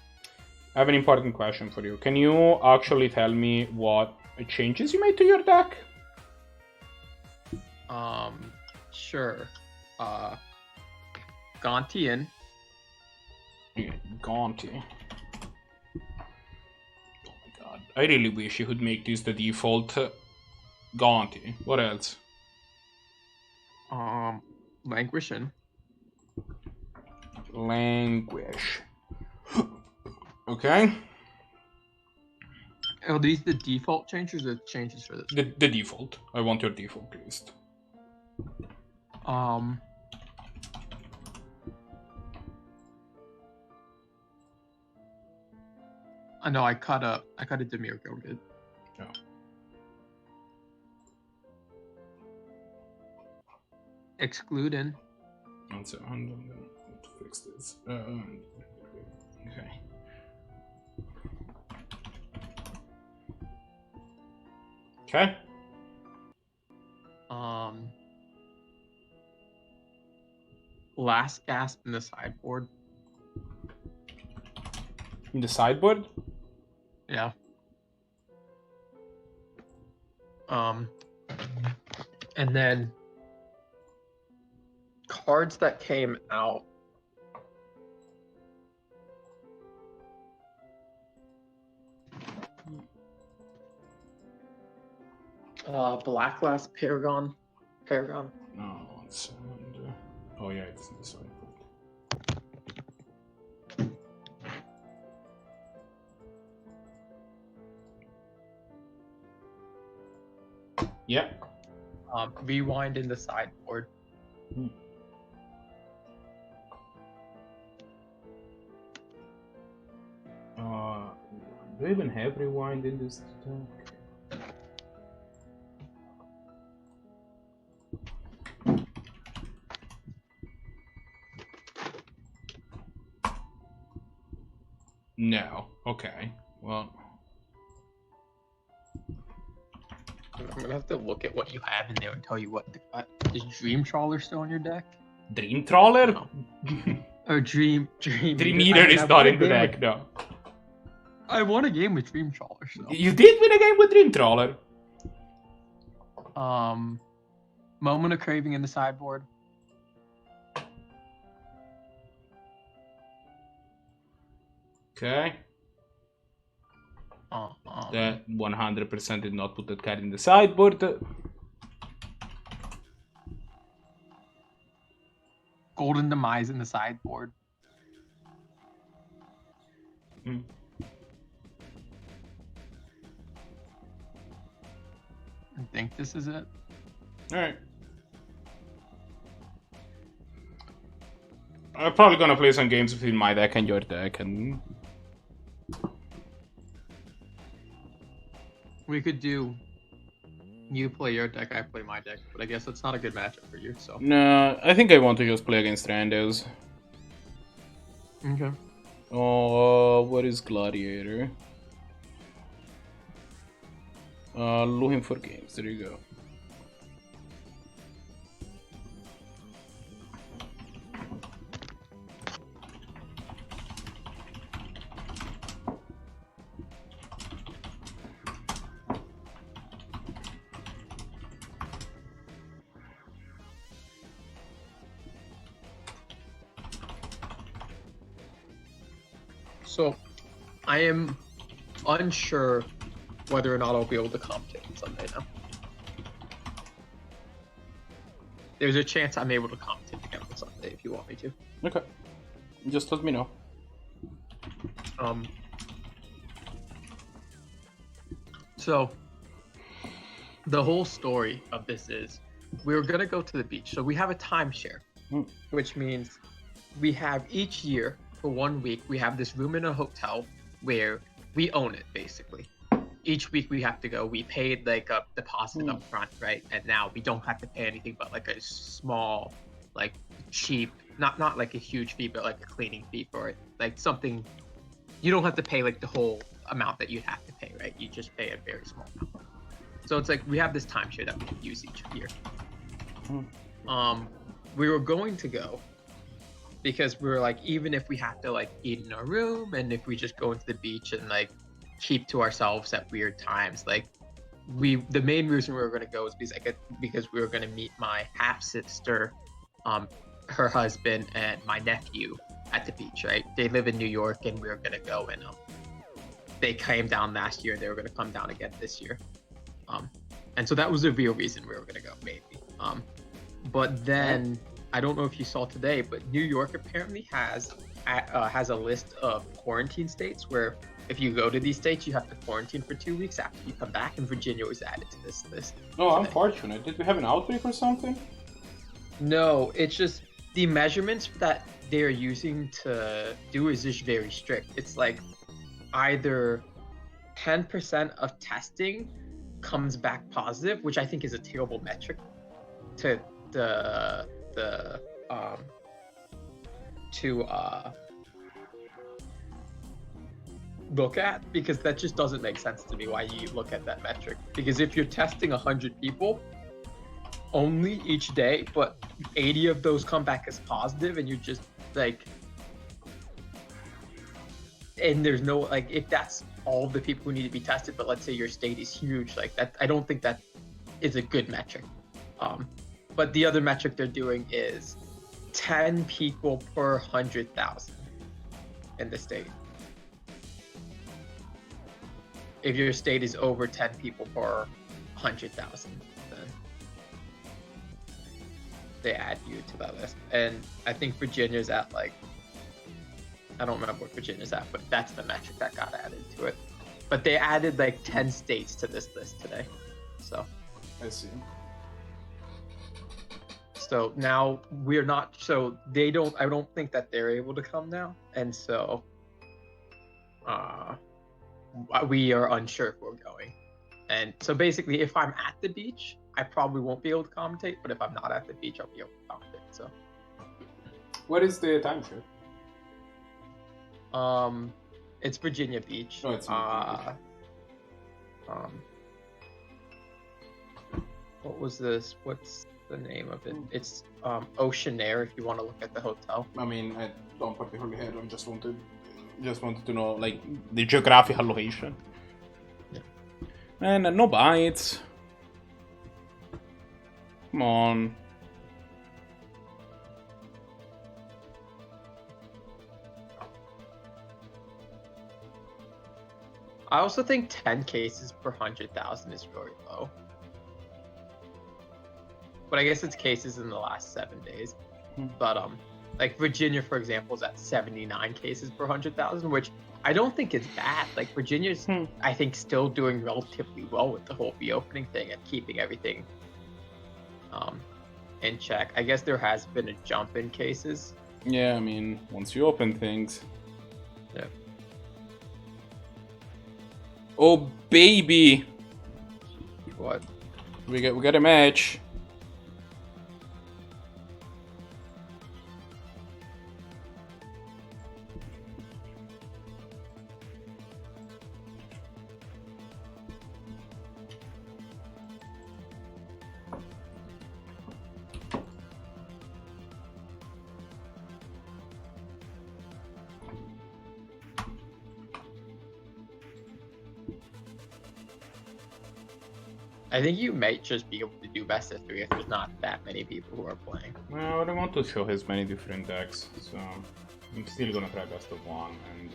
I have an important question for you. Can you actually tell me what changes you made to your deck? Sure. Gontian. Okay, Gaunty. Oh my god. I really wish you could make this the default Gaunty. What else? Languishing. Languish. Okay. Are these the default changes or changes for this? The default. I want your default list. I know I cut a Demir Gilgud. Oh. Excluding. One second, I'm gonna fix this. Okay. Okay. Last gasp in the sideboard. In the sideboard? Yeah. And then cards that came out. Blacklast Paragon. No, it's oh yeah, it's in the sideboard. Yeah. Rewind in the sideboard. Hmm. Do I even have rewind in this deck? No. Okay. Well. I'm gonna have to look at what you have in there and tell you what to cut. Is Dream Trawler still in your deck? Dream Trawler? No. Or Dream Eater is not in the deck, no. I won a game with Dream Trawler, so. You did win a game with Dream Trawler. Moment of Craving in the sideboard. Okay. That 100% did not put that card in the sideboard. Golden Demise in the sideboard. Hmm. I think this is it. Alright. I'm probably gonna play some games between my deck and your deck, and We could do You play your deck, I play my deck, but I guess it's not a good matchup for you. So. No, I think I want to just play against randos. Okay. Oh, what is Gladiator? Looking for games. There you go. So, I am unsure whether or not I'll be able to commentate on Sunday now. There's a chance I'm able to commentate again on Sunday if you want me to. Okay. Just let me know. So, the whole story of this is we were going to go to the beach. So, we have a timeshare, which means we have each year for 1 week, we have this room in a hotel where we own it, basically. Each week we have to go. We paid like a deposit up front, right? And now we don't have to pay anything but like a small, like cheap, not like a huge fee, but like a cleaning fee for it. Like something, you don't have to pay like the whole amount that you'd have to pay, right? You just pay a very small amount. So it's like we have this timeshare that we use each year. We were going to go because we were like, even if we have to like eat in our room and if we just go into the beach and like keep to ourselves at weird times, like the main reason we were going to go is because we were going to meet my half sister, her husband, and my nephew at the beach, right? They live in New York and we were going to go, and they came down last year and they were going to come down again this year, and so that was the real reason we were going to go, maybe. But then I don't know if you saw today, but New York apparently has a list of quarantine states where if you go to these states, you have to quarantine for 2 weeks after you come back, and Virginia was added to this list. Oh, unfortunate. Did we have an outbreak or something? No, it's just the measurements that they're using to do is just very strict. It's like either 10% of testing comes back positive, which I think is a terrible metric to look at, because that just doesn't make sense to me why you look at that metric. Because if you're testing 100 people only each day, but 80 of those come back as positive, and you're just like, and there's no, like, if that's all the people who need to be tested, but let's say your state is huge, like that, I don't think that is a good metric. But the other metric they're doing is 10 people per 100,000 in the state. If your state is over 10 people per 100,000, then they add you to that list. And I think Virginia's at like, I don't remember what Virginia's at, but that's the metric that got added to it. But they added like 10 states to this list today. So I see. So now we're not, so they don't, I don't think that they're able to come now. And so we are unsure if we're going. And so basically, if I'm at the beach, I probably won't be able to commentate, but if I'm not at the beach, I'll be able to commentate. So what is the timeshare? It's Virginia Beach. Oh, it's Virginia Beach. What was this? What's the name of it? It's Oceanair, if you want to look at the hotel. I mean, I don't particularly care. I just wanted to know like the geographical location. Yeah. And no bites. Come on. I also think 10 cases per 100,000 is very low. But I guess it's cases in the last 7 days. But like Virginia, for example, is at 79 cases per 100,000, which I don't think is bad. Like Virginia's, I think, still doing relatively well with the whole reopening thing and keeping everything in check. I guess there has been a jump in cases. Yeah, I mean, once you open things. Yeah. Oh, baby! What? We got a match. I think you might just be able to do best of 3 if there's not that many people who are playing. Well, I don't want to show as many different decks, so I'm still gonna try best of 1 and.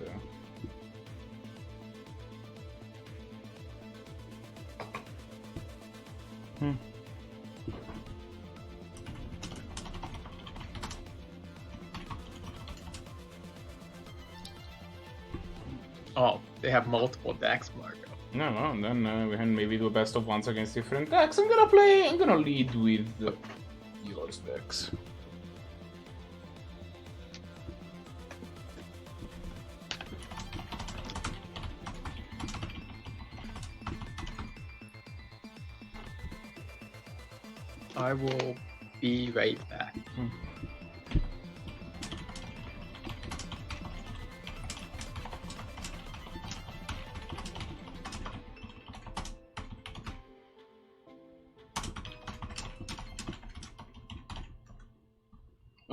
Oh, they have multiple decks, Marco. No, then we can maybe do a best of 1s against different decks. I'm gonna lead with yours decks. I will be right back.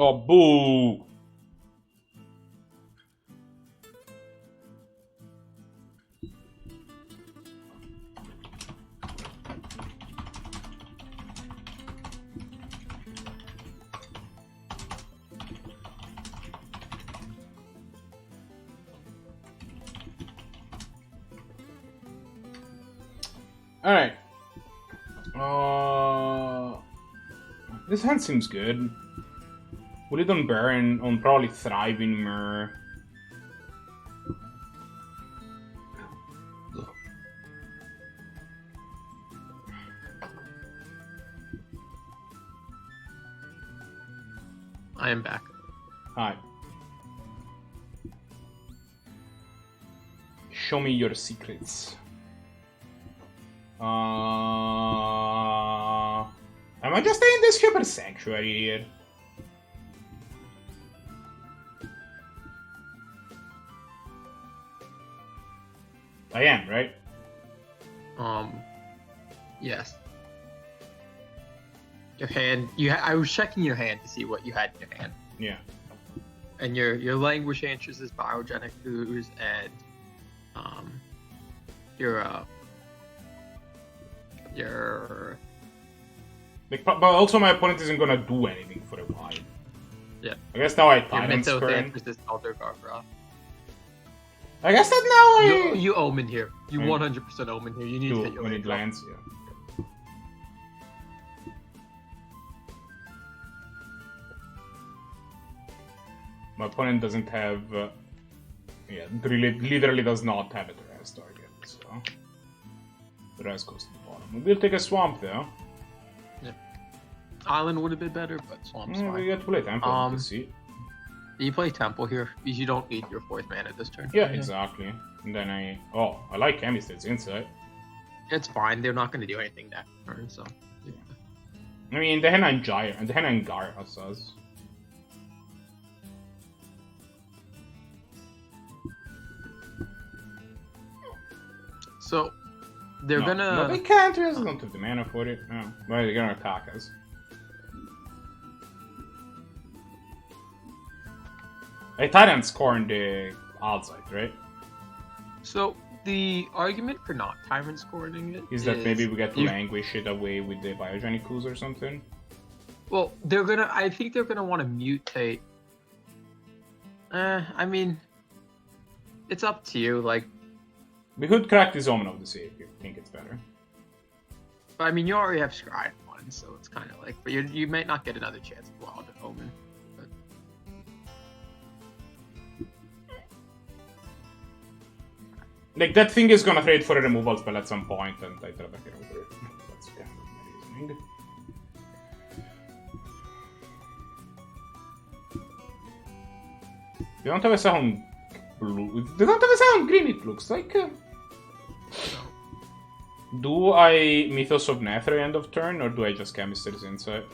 Oh, boo! Alright. This hand seems good. Will it on Baron, on probably Thriving Mirror? I am back. Hi. Show me your secrets. Am I just staying this Super Sanctuary here? I am, right? Yes. Your hand. I was checking your hand to see what you had in your hand. Yeah. And your Languish Answers is Biogenic Ooze, and your But also my opponent isn't gonna do anything for a while. Yeah. I guess now I your Tyrant's Mythos current. Answers is Elder Gargoyle. I guess that now I... You Omen here. You 100% Omen here. You need to hit your when it draw. lands, yeah. My opponent doesn't have... yeah, literally does not have a Dress target, so... The rest goes to the bottom. We'll take a Swamp, though. Yeah. Island would have been better, but Swamp's fine. We get to play Temple, to see. You play Temple here. You don't need your 4th mana this turn. Yeah, exactly. And then I... Oh, I like Chemist's Insight. It's fine. They're not going to do anything that turn, so... Yeah. I mean, the Henan Gyre and the Henan Gar does. So, they're gonna... No, they can't. They don't have the mana for it. No. Well, they're gonna attack us. A Tyrant scorn the outside, right? So, the argument for not Tyrant scoring it is that maybe we get to languish it away with the Biogenic Ooze or something? Well, I think they're gonna want to mutate. I mean, it's up to you. Like, we could crack this Omen of the Sea if you think it's better. But I mean, you already have Scryed one, so it's kind of like, but you might not get another chance at Wild Omen. But... Like, that thing is gonna trade for a removal spell at some point, and I try to get over it. That's kind of my reasoning. They don't have a sound blue. They don't have a sound green, it looks like. Do I Mythos of Nether end of turn, or do I just Chemistry's Insight?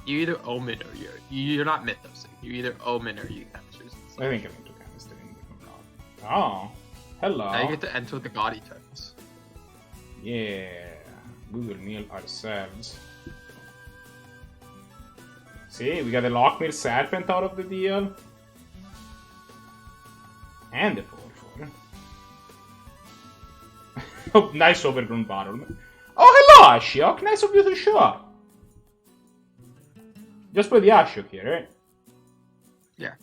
You either Omen or you're not Mythos. You either Omen or you Chemistry's Insight. I think I'm into Chemistry. Oh, hello. Now you get to enter the Gaudy turns. Yeah, we will kneel ourselves. See, we got the Lockmere Serpent out of the deal. And the 4/4. Oh, nice overgrown battlement. Oh, hello, Ashiok. Nice of you to show up. Just play the Ashiok here, right? Yeah.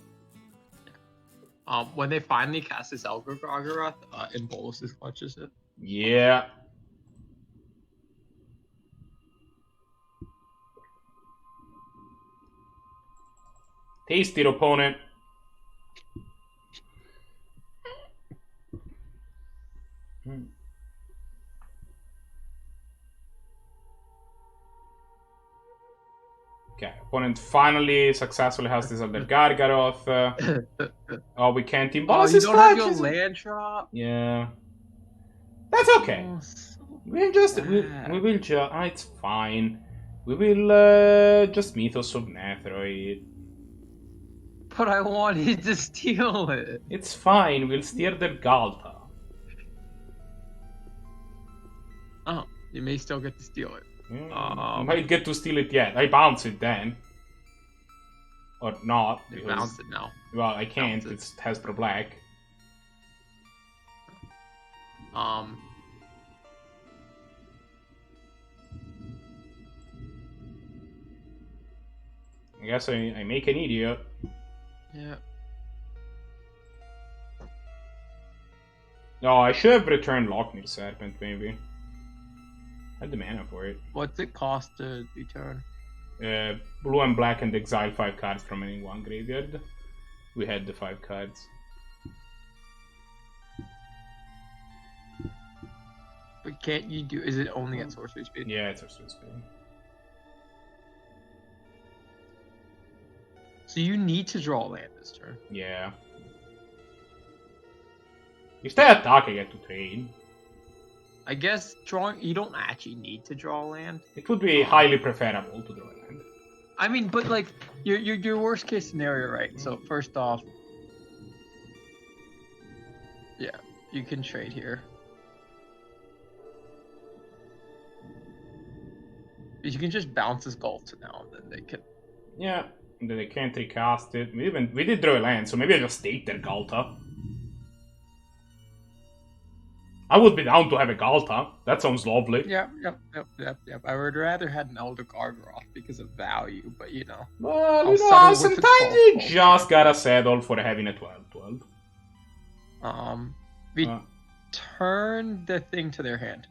When they finally cast this Elgar Gargaroth, Imbolus clutches it. Yeah. Tasty opponent. Okay, opponent finally successfully has this other Gargaroth. Oh, we can't impose you his don't have your flags. land drop. Yeah. That's okay. Oh, so we will just it's fine. We will just Mythos of Netheroid. But I wanted to steal it. It's fine, we'll steer their Galta. Oh, you may still get to steal it. You might get to steal it yet. I bounce it then. Or not. You bounce it now. Well, I can't, it has Pro Black. I guess I make an idiot. Yeah. No, I should have returned Lockmere Serpent, maybe. I had the mana for it. What's it cost to return? Blue and black and exile 5 cards from any one graveyard. We had the 5 cards. But can't you do... Is it only at Sorcery Speed? Yeah, it's Sorcery Speed. So you need to draw land this turn. Yeah. If they attack, I get to trade. I guess drawing... You don't actually need to draw land. It would be highly preferable to draw land. I mean, but like, your worst case scenario, right? So first off... Yeah, you can trade here. You can just bounce this Gulta now, and then they can... Yeah, and then they can't recast it. We did draw a land, so maybe I just take their Galta. I would be down to have a Galta. That sounds lovely. Yep. I would rather had an Elder Gargaroth because of value, but you know. Well, you know, sometimes you just gotta settle for having a 12/12. Return the thing to their hand.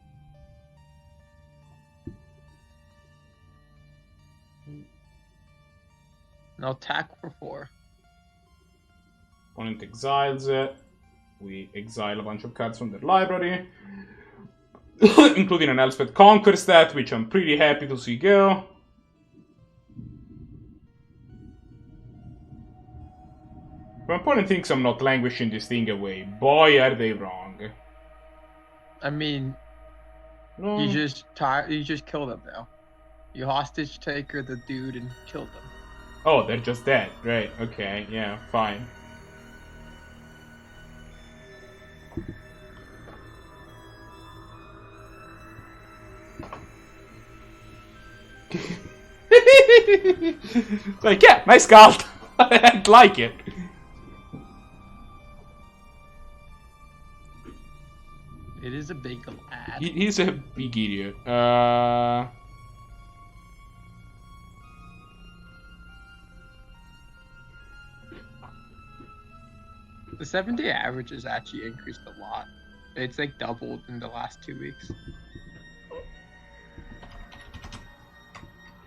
Now attack for 4. Opponent exiles it. We exile a bunch of cards from their library, including an Elspeth Conquer stat, which I'm pretty happy to see go. My opponent thinks I'm not languishing this thing away. Boy, are they wrong. I mean, you just kill them now. You hostage taker the dude and kill them. Oh, they're just dead. Right, okay, yeah, fine. Like, yeah, nice card. I'd like it. It is a big lad. He's a big idiot. The 7-day average has actually increased a lot. It's like doubled in the last 2 weeks.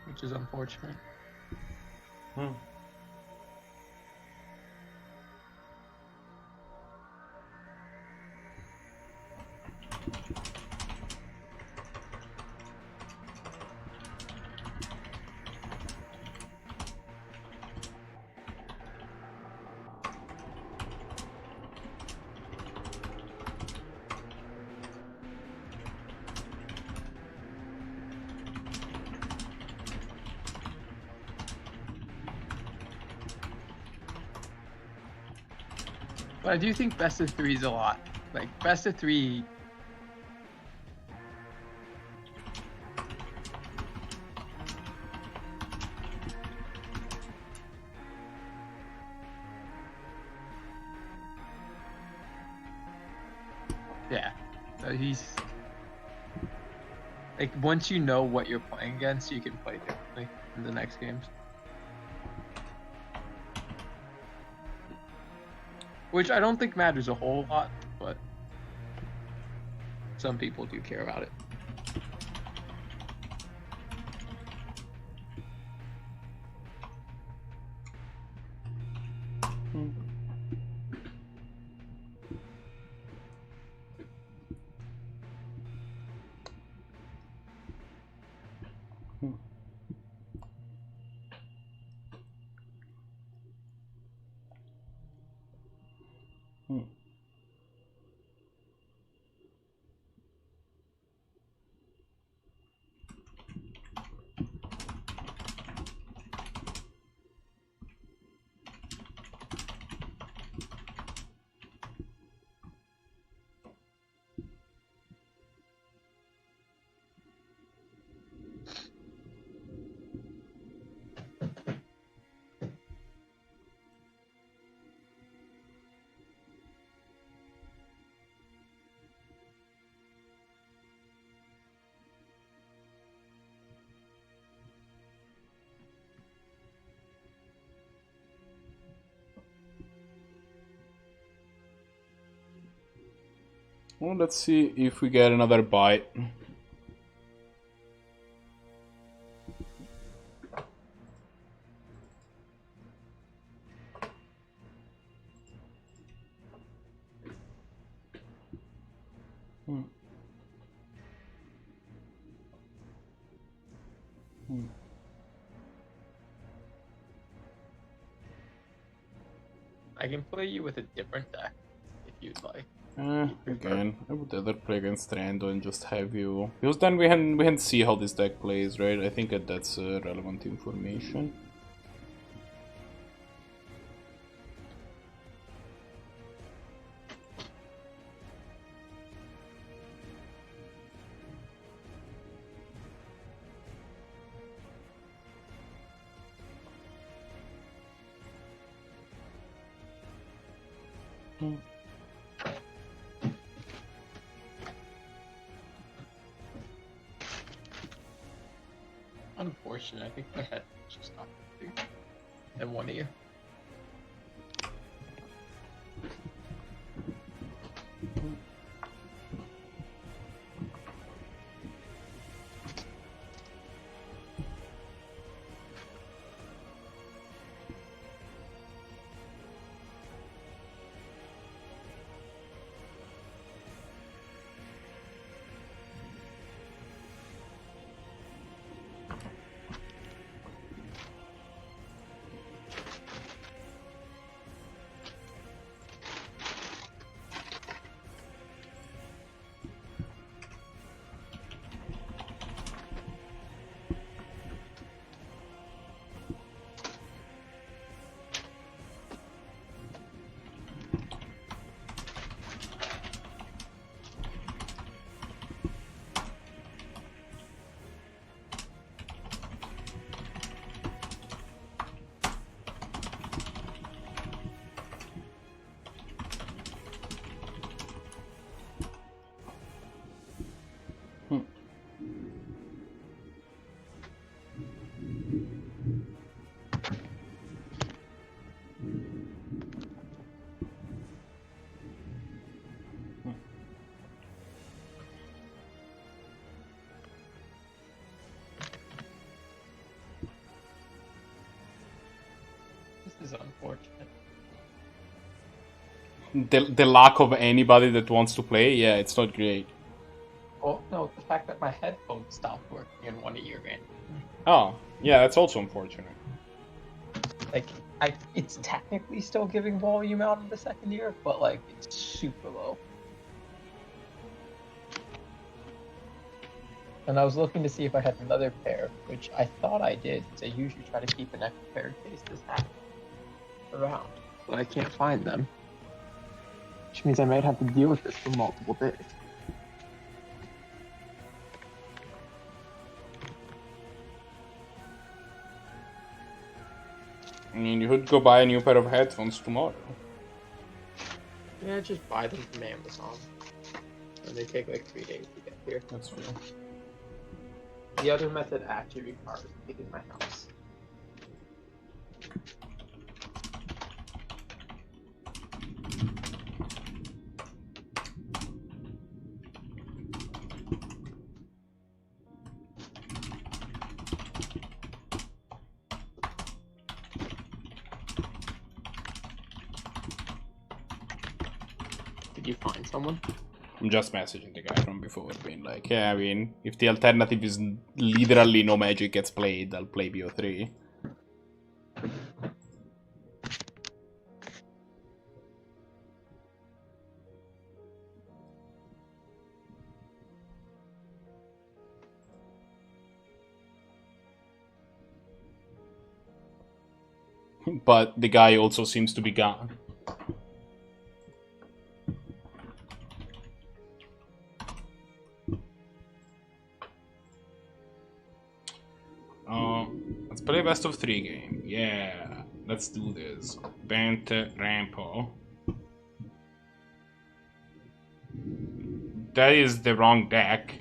Which is unfortunate. But I do think best of 3 is a lot. Like, best of 3... Yeah. So he's... Like, once you know what you're playing against, you can play differently in the next games. Which I don't think matters a whole lot, but some people do care about it. Well, let's see if we get another bite. I can play you with a different deck if you'd like. Again, I would either play against Rando and just have you, because then we can see how this deck plays, right? I think that's relevant information. Unfortunate, I think my head just stopped in one ear. This is unfortunate. The lack of anybody that wants to play, yeah, it's not great. Well, no, the fact that my headphones stopped working in one ear, man. Oh, yeah, that's also unfortunate. Like, it's technically still giving volume out of the second ear, but like, it's super low. And I was looking to see if I had another pair, which I thought I did, because I usually try to keep an extra pair in case this happens around, but I can't find them. Which means I might have to deal with this for multiple days. I mean, you could go buy a new pair of headphones tomorrow. Yeah, just buy them from Amazon. And they take like 3 days to get here. That's true. The other method actually requires leaving my house. Did you find someone? I'm just messaging the guy from before, being like, yeah, I mean, if the alternative is literally no magic gets played, I'll play BO3. But the guy also seems to be gone. Let's play best of 3 game. Yeah, let's do this. Bent Rampo. That is the wrong deck.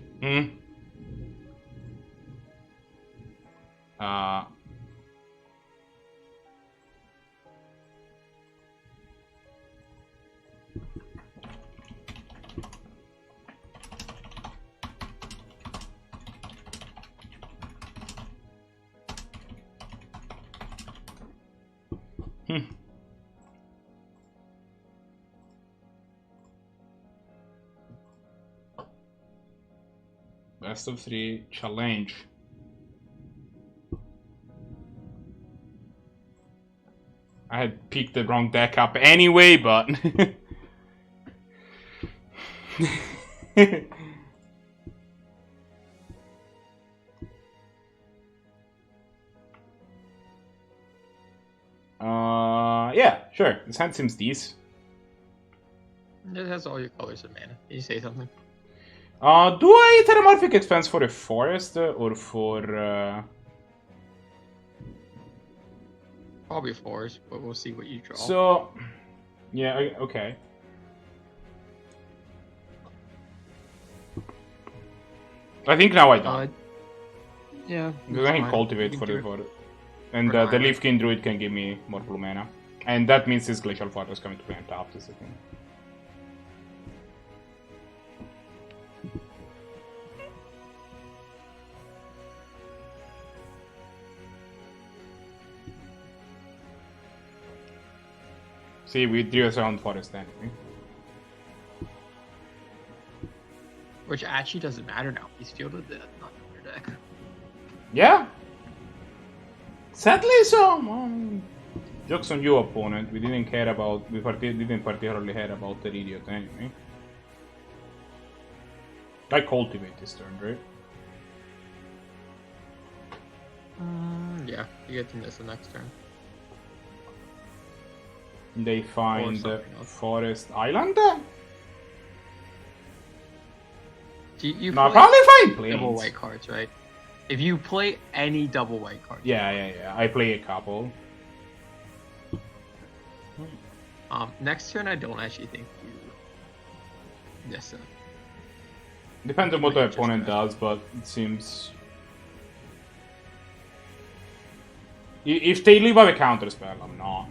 Best of 3 challenge. I had picked the wrong deck up anyway, but yeah, sure. This hand seems decent. It has all your colors of mana. Can you say something? Do I Terramorphic Expanse for a forest or for Probably forest, but we'll see what you draw. So, yeah, okay. I think now I don't. Yeah. Because I can cultivate for the forest. And the Leafkin Druid can give me more blue mana. And that means this Glacial Fortress coming to play on top, this is the thing. See, we drew a sound forest anyway. Which actually doesn't matter now. He's fielded the not in your deck. Yeah. Sadly so. Jokes on you, opponent. We didn't care about. Didn't particularly care about the idiot anyway. I cultivate this turn, right? Yeah, you get to miss the next turn. They find Forest Island. You no, probably fine planes. Double white cards, right? If you play any double white cards. Yeah. I play a couple. Next turn, I don't actually think you. Yes. Depends on what the opponent does, but it seems. If they leave out a counter spell, I'm not.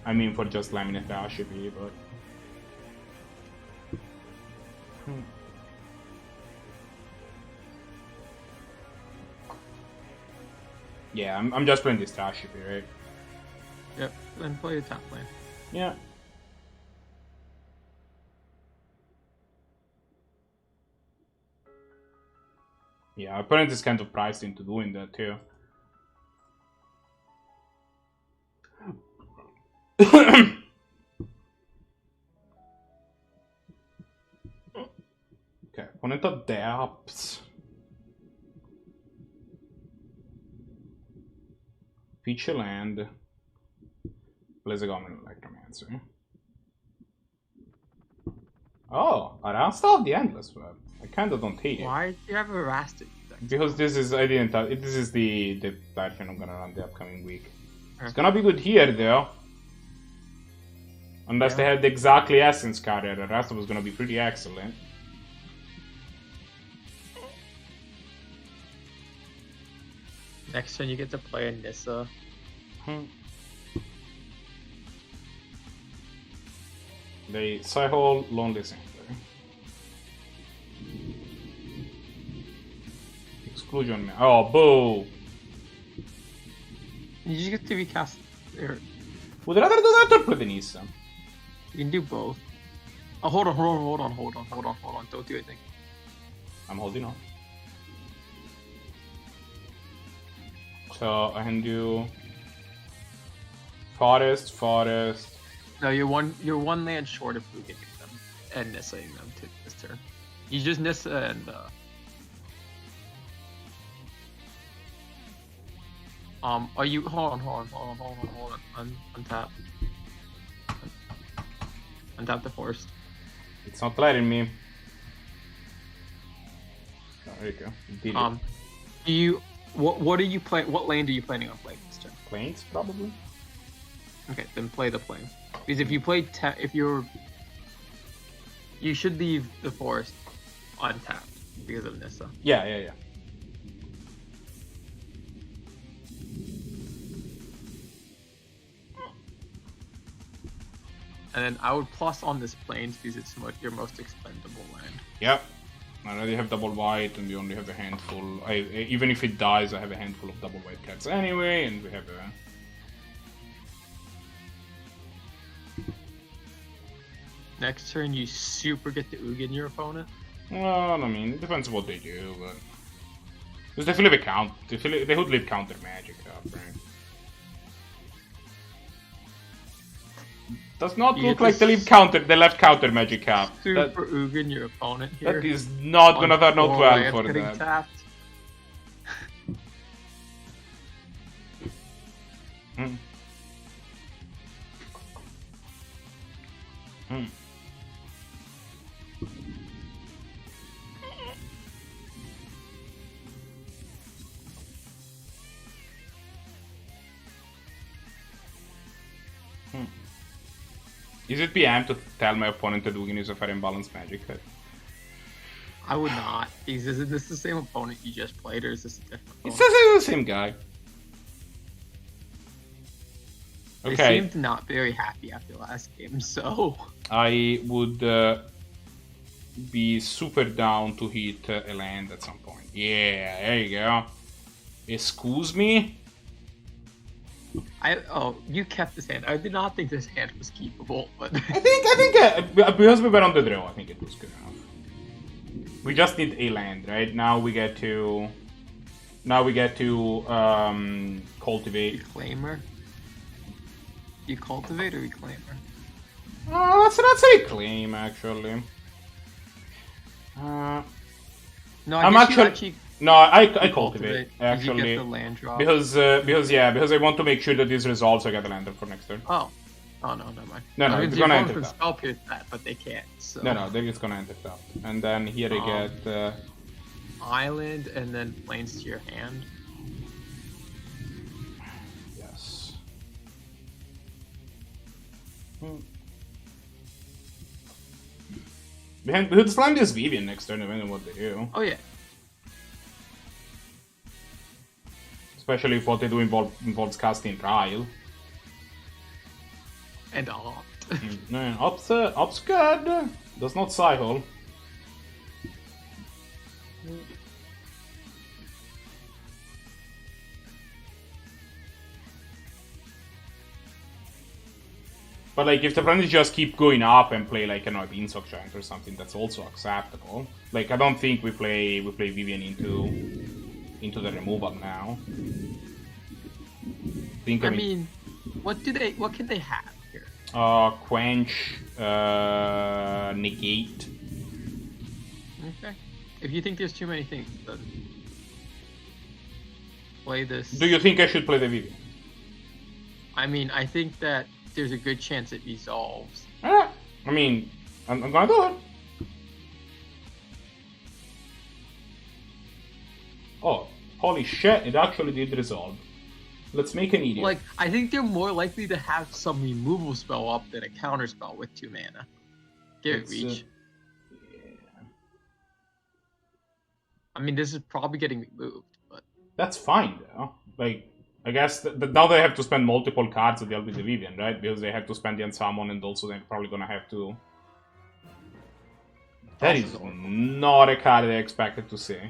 I mean, for just Laminate Ashipi, but. Yeah, I'm just playing this Ashipi, right? Yep, then play a top lane. Yeah. Yeah, opponent is kind of priced into doing that too. Okay, opponent adapts. Feature land. Plays a Goblin Electromancer. Oh, Arasta of the Endless Web. I kinda don't hate it. Why do you have a Rastic? Because this is this is the version I'm gonna run the upcoming week. It's gonna be good here though. Unless they had exactly Essence carrier, the rest was gonna be pretty excellent. Next turn you get to play a Nissa. They Psyhole Lonely Center. Exclusion man. Oh, boo! You just get to recast there. Would rather do that or play the Nissa? You can do both. Oh, hold on. Don't do anything. I'm holding on. So I can do Forest. No, you're one land short of Ugin them and Nissaing them to this turn. You just Nissa and are you hold on. Untap. Untap the forest. It's not letting me. Oh, there you go. Do you what are you playing? What land are you planning on playing this turn? Plains, probably. Okay, then play the plane. Because if you play you should leave the forest untapped because of Nissa. Yeah. And then I would plus on this plains because it's your most expendable land. Yep. I already have double white and we only have a handful. Even if it dies, I have a handful of double white cats anyway, and we have a... Next turn, you super get to Ugin your opponent. Well, I mean, it depends on what they do, but... There's definitely a count. They would leave counter magic up, right? Does not look like they left counter magic up. Super Ugin your opponent here. That is not gonna turn out well for them. Tapped. Is it PM to tell my opponent that Ugin is a fair imbalanced magic card? I would not. Is this the same opponent you just played, or is this a different opponent? It says it's the same guy. They Okay. seemed not very happy after last game, so... I would be super down to hit a land at some point. Yeah, there you go. Excuse me? You kept this hand. I did not think this hand was keepable, but... I think because we were on the draw, I think it was good enough. We just need a land, right? Now we get to cultivate. Reclaimer? You cultivate or reclaimer? Let's say claim actually. No, I'm actually no, I cultivate actually. You get the land drop. Because I want to make sure that this resolves. I get the lander for next turn. Oh no, never mind. No, it's gonna enter that. Spell pierce that, but they can't. So. No, then it's gonna enter top. And then here I get island and then plains to your hand. Yes. We could slam this Vivian next turn, depending on what they do. Oh yeah. Especially if what they do involves casting Trial. And Opt. No, Opt's good. Does not Psyhole. But like, if the friendlies just keep going up and play like a Beanstalk Giant or something, that's also acceptable. Like, I don't think we play Vivian into the removal now. I mean, what can they have here? Quench, negate. Okay. If you think there's too many things, then play this. Do you think I should play the Vivian? I mean, I think that there's a good chance it resolves. I mean, I'm gonna do it. Oh, holy shit, it actually did resolve. Let's make an idiot. Like, I think they're more likely to have some removal spell up than a counter spell with 2 mana. Give it reach. Yeah. I mean, this is probably getting removed, but... That's fine, though. Like, I guess now they have to spend multiple cards to deal with the Vivian, right? Because they have to spend the Unsummon, and also they're probably gonna have to... That is not a card I expected to see.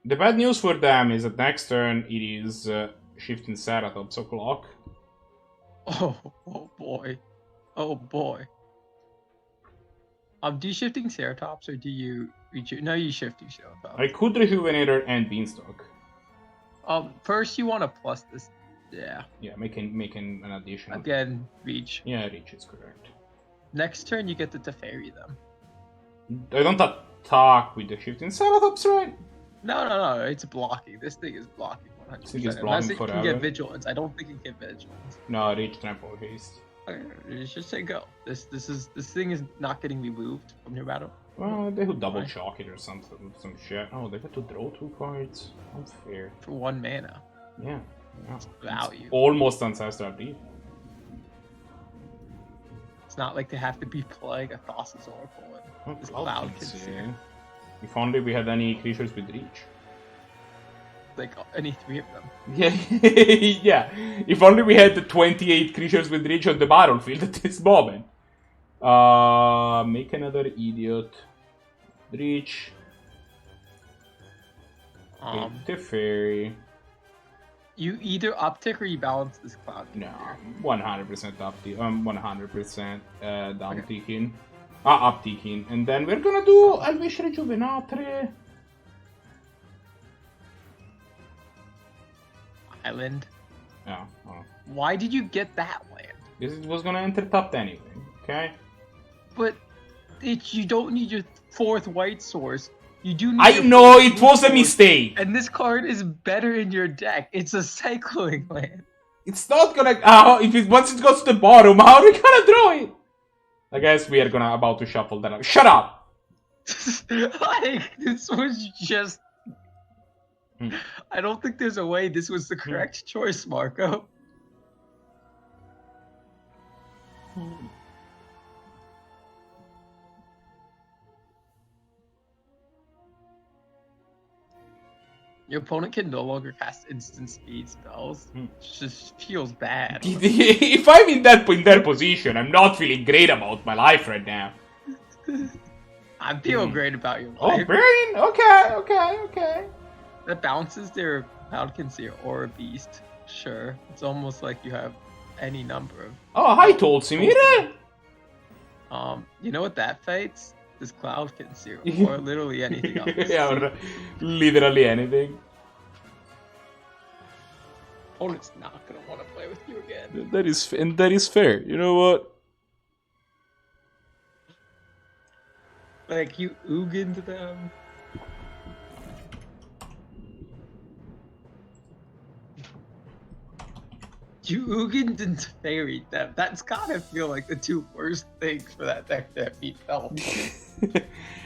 The bad news for them is that next turn it is Shifting Ceratops o'clock. Oh boy. Oh boy. Do you Shifting Ceratops or do you no, you Shifting Ceratops. I could Rejuvenator and Beanstalk. First you want to plus this. Yeah. Yeah, making an addition. Again, reach. Yeah, reach is correct. Next turn you get to Teferi them. I don't attack with the Shifting Ceratops, right? No, it's blocking. This thing is blocking 100%. Think it's blocking Unless it can get Vigilance. I don't think it can get Vigilance. No, reach, trample, haste. You should say go. This thing is not getting removed from your battle. Well, they could double shock it or something, some shit. Oh, they got to draw 2 cards. Unfair. For 1 mana. Yeah. Value. It's almost Ancestral Deep. It's not like they have to be playing a Thassa's Oracle and this Cloud Conceal. If only we had any creatures with reach. Like any 3 of them. Yeah, yeah. If only we had the 28 creatures with reach on the battlefield at this moment. Make another idiot. Reach. Teferi. You either uptick or you balance this Cloud. No, 100% uptick. 100% downticking. Upticking. And then we're gonna do Elvish Rejuvenatre. Island. Yeah. Oh. Why did you get that land? Because it was gonna enter tapped anyway, okay? But you don't need your 4th white source. You do need I know it was a mistake! And this card is better in your deck. It's a cycling land. It's not gonna... once it goes to the bottom, how are we gonna draw it? I guess we are about to shuffle that out. Shut up! Like, this was just... I don't think there's a way this was the correct choice, Marco. Your opponent can no longer cast instant speed spells. It just feels bad. If I'm in their position, I'm not feeling great about my life right now. I feel great about your life. Oh, Brain? Okay. That bounces their Cloud Conceal or a Beast. Sure. It's almost like you have any number of... Oh, hi, Tolsimire! You know what that fights? This Cloud Conceal. Or literally anything else. Yeah, or literally anything. Opponent's not gonna want to play with you again. That is fair. You know what? Like, you Ugin them. You Ugin and Teferi them. That's gotta feel like the 2 worst things for that deck that beat Fell.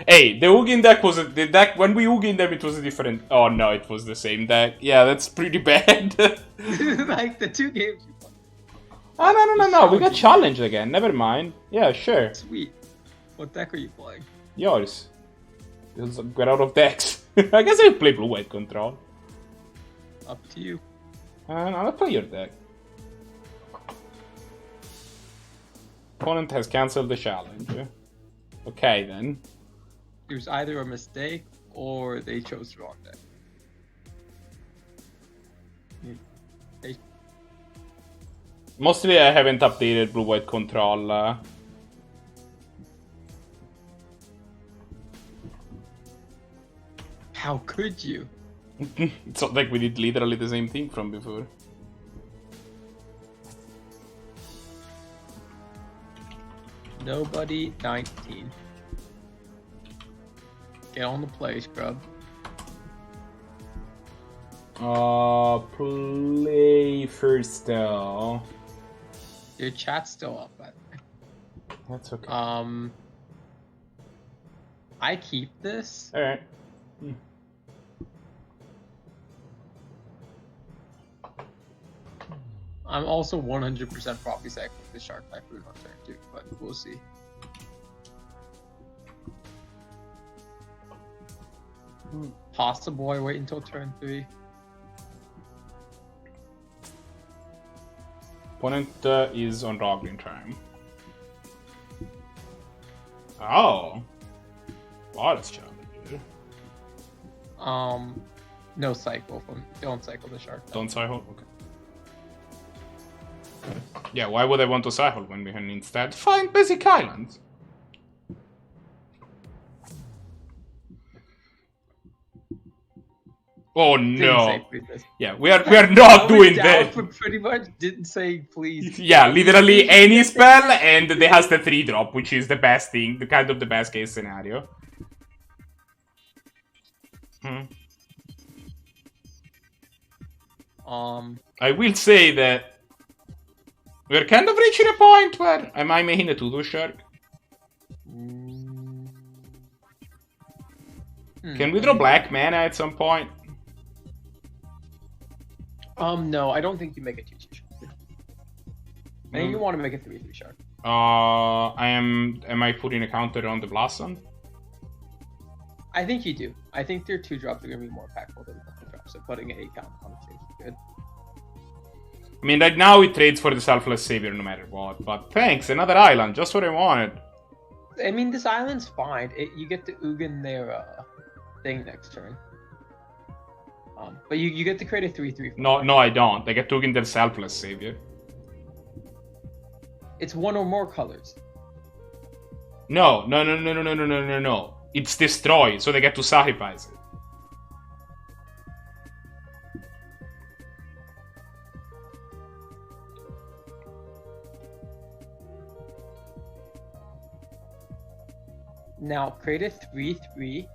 Hey, the Ugin deck was the deck when we Ugin them. It was a different. Oh no, it was the same deck. Yeah, that's pretty bad. Like the 2 games you played. Oh no! We got challenged again. Never mind. Yeah, sure. Sweet. What deck are you playing? Yours. We're out of decks. I guess I play blue-white control. Up to you. I'll play your deck. Opponent has cancelled the challenge. Okay, then. There's either a mistake or they chose the wrong deck. Mostly I haven't updated blue-white control. How could you? It's not like we did literally the same thing from before. Nobody 19. Get on the play, scrub. Play first though. Your chat's still up, by the way. That's okay. I keep this. All right. I'm also 100% probably cycling the Shark Typhoon on turn 2, but we'll see. Possible I wait until turn 3. Opponent is on Roglin time. Oh. Wow, that's challenging. No cycle. Don't cycle the Shark Typhoon. Don't cycle? Okay. Yeah, why would I want to cycle when we can instead find basic islands? Oh no! Yeah, we are not doing that. Pretty much didn't say please. Yeah, literally any spell, and they has the 3-drop, which is the best thing, the kind of the best case scenario. I will say that we're kind of reaching a point where am I making a 2-2 shark? Can we draw black mana at some point? No, I don't think you make a 2-2 shark. I think you want to make a 3-3 shark. Am I putting a counter on the Blossom? I think you do. I think their 2-drops are going to be more impactful than the 1-drops, so putting an 8 count on it is good. I mean, right now it trades for the Selfless Savior no matter what, but thanks, another island, just what I wanted. I mean, this island's fine. You get to Ugin their thing next turn. But you get to create a 3-3. No, I don't. I get to Ugin their Selfless Savior. It's one or more colors. No. It's destroy, so they get to sacrifice it. Now create a 3-3.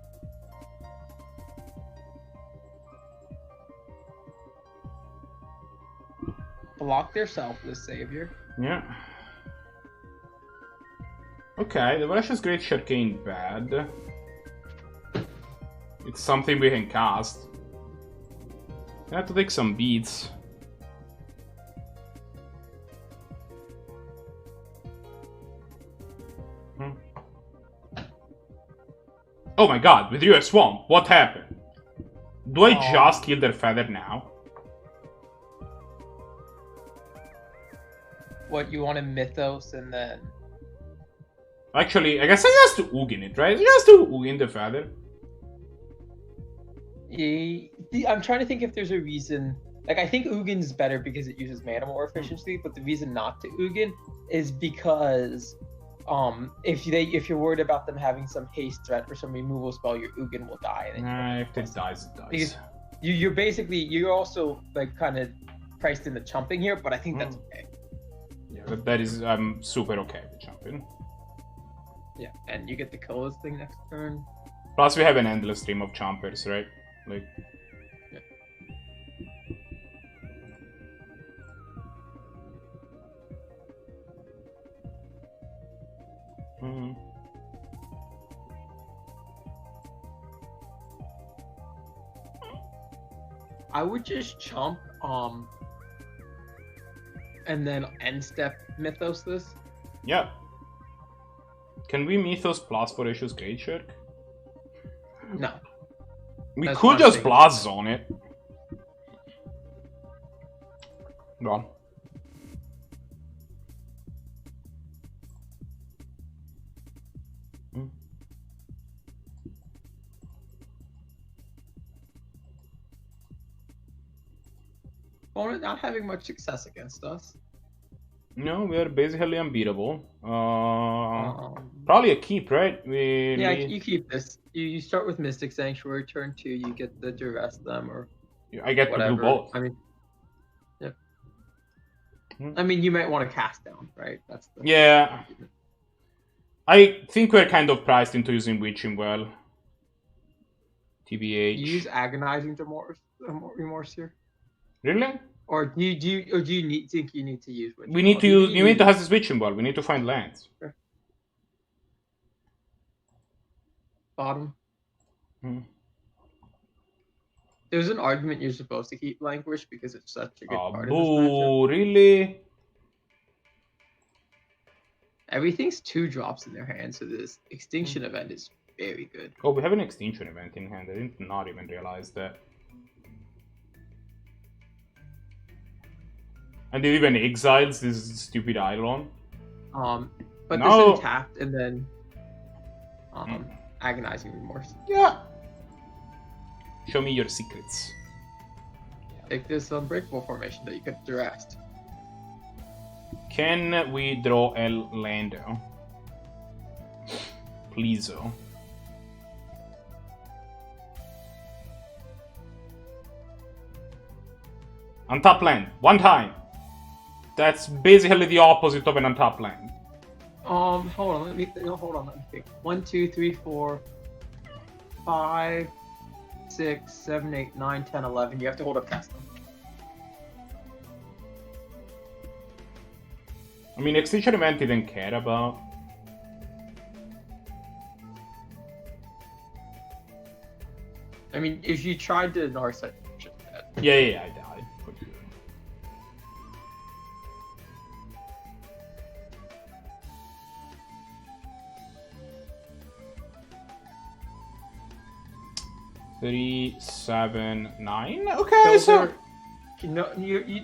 Block their Selfless Savior. Yeah. Okay, the Valetia's Great Shark ain't bad. It's something we can cast. I have to take some beats. Oh my god, we drew a swamp. What happened? Do I just kill their feather now? What, you want a Mythos and then... Actually, I guess I just to Ugin it, right? Just to Ugin the feather. Yeah, I'm trying to think if there's a reason. Like, I think Ugin's better because it uses mana more efficiently, but the reason not to Ugin is because if you're worried about them having some haste threat or some removal spell, your Ugin will die. And if it dies, it dies. Because you're also like kind of priced in the chumping here, but I think that's okay. Yeah, that is I'm super okay with jumping. Yeah, and you get to kill this thing next turn. Plus, we have an endless stream of chompers, right? Like. Yeah. I would just chomp, and then end step Mythos this. Yeah. Can we Mythos plus for Issues Great Shark? No. We could just blast zone it. Go on. Opponent not having much success against us. No, we are basically unbeatable. Probably a keep, right? You keep this. You start with Mystic Sanctuary. Turn 2, you get the Duress them or. I get whatever. to do both. I mean, yeah. I mean, you might want to cast down, right? That's the yeah. I think we're kind of priced into using Witching well. TBH. You use agonizing remorse here, Really? or do you think you need to use? We need to use. You need to have this witching ball. We need to find lands. Sure. Bottom. Hmm. There's an argument you're supposed to keep Languish because it's such a good card in this Boo! matchup. Really? Everything's 2 drops in their hand, so this extinction event is very good. Oh, we have an extinction event in hand. I did not even realize that. And it even exiles this stupid Eidolon. But No. this tapped and then agonizing remorse. Yeah. Show me your secrets. Take this unbreakable formation that you could draft. Can we draw El Lando? Please. Untap land. 1 time. That's basically the opposite of an untap land. Hold on. Let me think. 1, 2, 3, 4, 5, 6, 7, 8, 9, 10, 11. You have to hold up past them. I mean, Extinction Event didn't care about. I mean, if you tried to Narset, Yeah, I died. For sure. Three, 7, 9. Okay, so. Do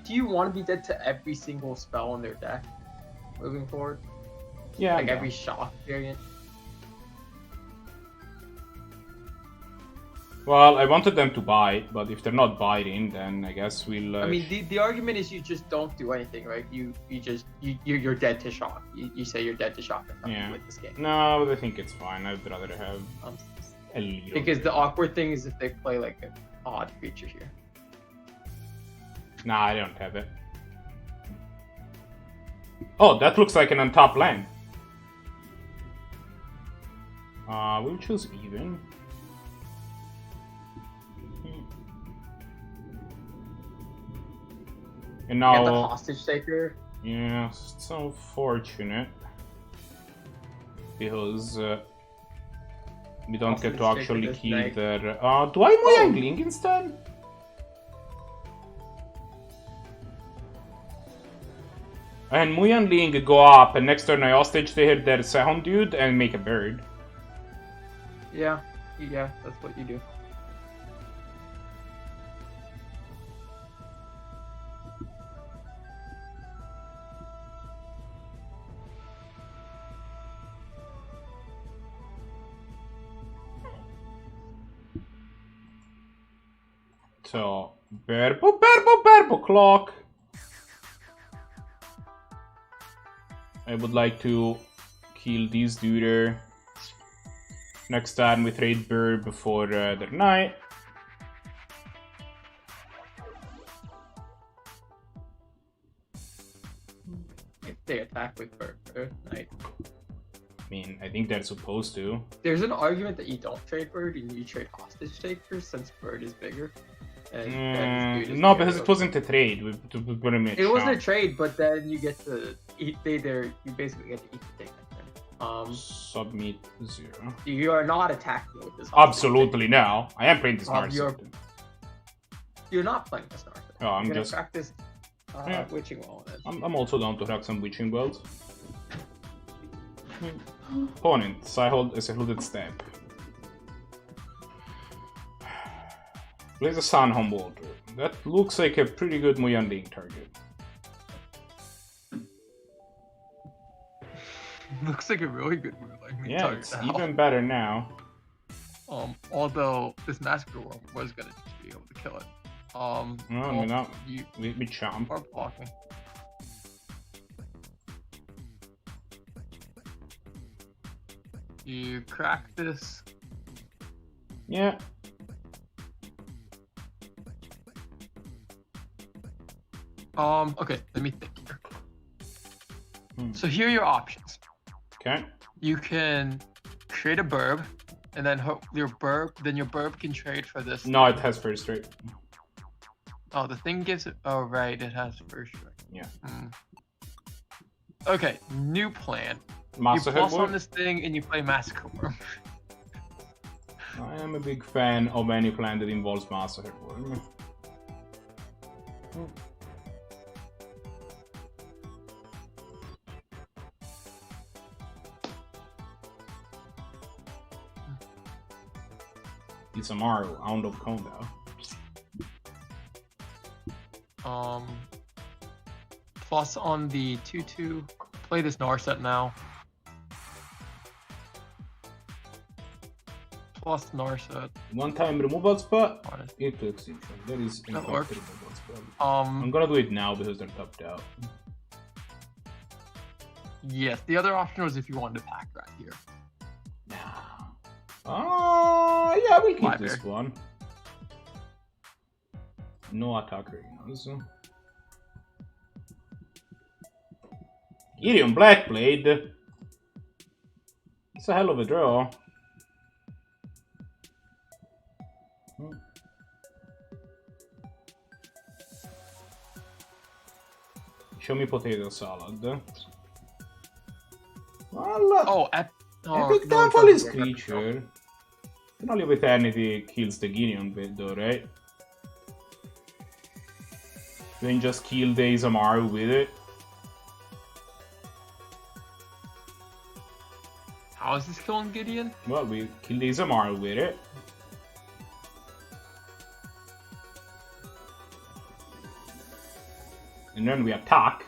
you want to be dead to every single spell in their deck moving forward? Yeah. Like every shock variant? Well, I wanted them to bite, but if they're not biting, then I guess we'll. I mean, the argument is you just don't do anything, right? You're dead to shock. You say you're dead to shock and nothing with this game. No, I think it's fine. I'd rather have a little. Because the awkward thing is if they play like an odd creature here. Nah, I don't have it. Oh, that looks like an untap land. We'll choose even. And now, get the hostage taker. Yeah, it's unfortunate because we don't get to actually kill their. Do I Muyang Ling instead? And Muyang Ling go up, and next turn I hostage their sound dude and make a bird. Yeah, that's what you do. So, Berbo clock. I would like to kill this dude. Next time we trade bird before their night. If they attack with bird night. I mean, I think they're supposed to. There's an argument that you don't trade bird and you trade hostage takers since bird is bigger. And no, because it wasn't a trade. It wasn't a trade, but then you get to eat. You basically get to eat the thing. Submit 0. You are not attacking with this. Absolutely no. I am playing this Narset. You're not playing this Narset. Oh, I'm just practice witching well. I'm also down to crack some witching wells. Opponent, secluded step. Plays a Sun Humboldt. That looks like a pretty good Muyang Ling target. Looks like a really good move. Yeah, it's even better now. Although this Massacre Worm was gonna just be able to kill it. No, we chomp. Or blocking. You crack this. Yeah. Okay, let me think here. So here are your options. Okay. You can create a burb and then your burp. Then your burp can trade for this. No, it has first strike. Oh, the thing gives it. Oh, right, it has first strike. Yeah. Okay, new plan. Massacre you plus Worm? on this thing and you play Massacre Worm. I am a big fan of any plan that involves Massacre Worm. It's Amaru, Hound of Konda. Plus on the 2/2. Play this Narset now. Plus Narset. One-time removal spot. Into extinction. That is in fact works. removal spot. I'm gonna do it now because they're tapped out. Yes, the other option was if you wanted to pack right here. Nah. Yeah, we'll keep Library. this one. No attack arenas. Gideon Blackblade. It's a hell of a draw. Show me potato salad. Well, Epic Downfall is creature. Finale of Eternity kills the Gideon bit though, right? Then just kill the Izamaru with it. How is this killing Gideon? Well, we kill the Izamaru with it. And then we attack.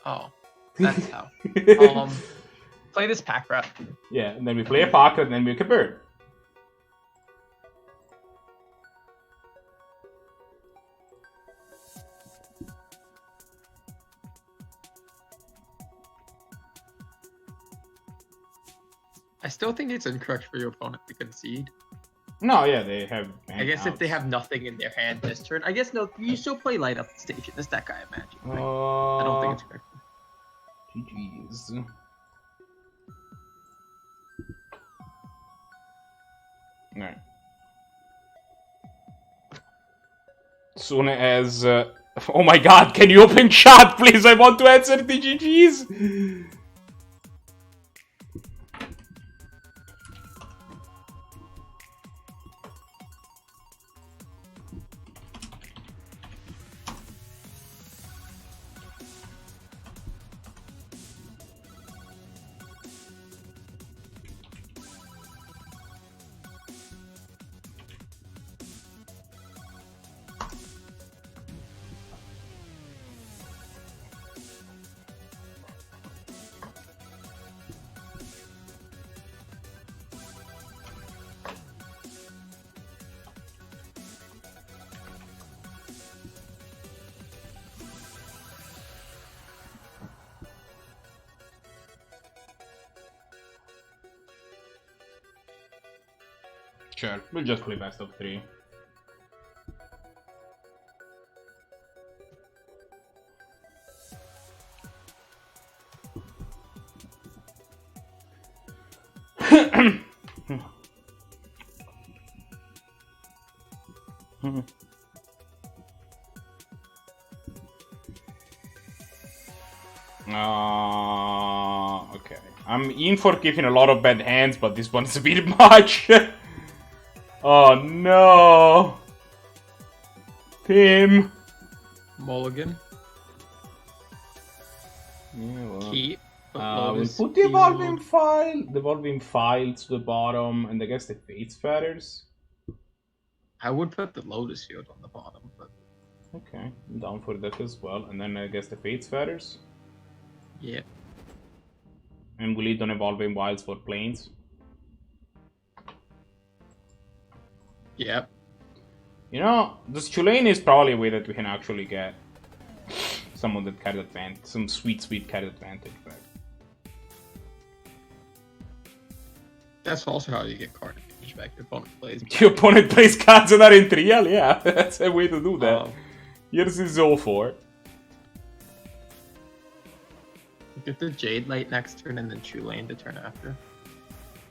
Oh, that's how. Play this pack rat. Yeah, and then we play a pack and then we make a bird. I still think it's incorrect for your opponent to concede. No, yeah, they have. I guess if they have nothing in their hand this turn, I guess no. You still play light up the station. That's that guy, I imagine. Right? I don't think it's correct. GG's. Alright. Soon as. Oh my god, can you open chat, please? I want to answer the GG's. Sure, we'll just play best of 3. Okay. I'm in for giving a lot of bad hands, but this one's a bit much. Oh no! Tim! Mulligan. Yeah, well. Keep. We'll put the evolving file to the bottom, and I guess the Fates Feathers. I would put the Lotus Field on the bottom, but Okay, I'm down for that as well. And then I guess the Fates Feathers. yeah. And we'll lead on Evolving Wilds for Plains. Yep. You know, this Tulane is probably a way that we can actually get some of that card advantage, some sweet card advantage back. That's also how you get card advantage back. Your opponent plays. Your opponent plays cards that are in trial, yeah. That's a way to do that. Here's his all for. Get the Jade Light next turn and then Tulane the turn after.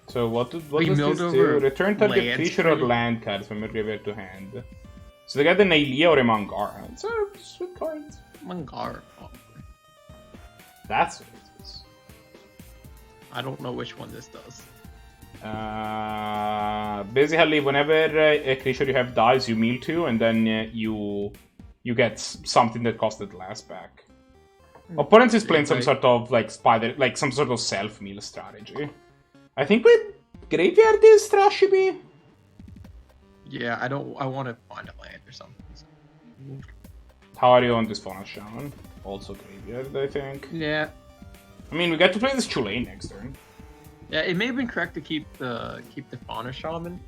So what does We this milled do? over Return target lands creature for or you. land cards from your graveyard to hand. So they got an Aelia or a Mangara. It's a sweet cards. Mangar. Oh, That's what it is. I don't know which one this does. Basically, whenever a creature you have dies, you mill 2, and then you get something that costed less back. Opponents is playing some sort of like some sort of self-mill strategy. I think we graveyard this Trashy B. Yeah, I want to find a land or something. So. How are you on this Fauna Shaman? Also graveyard, I think. Yeah. I mean, we get to play this Chulane next turn. Yeah, it may have been correct to keep the Fauna Shaman.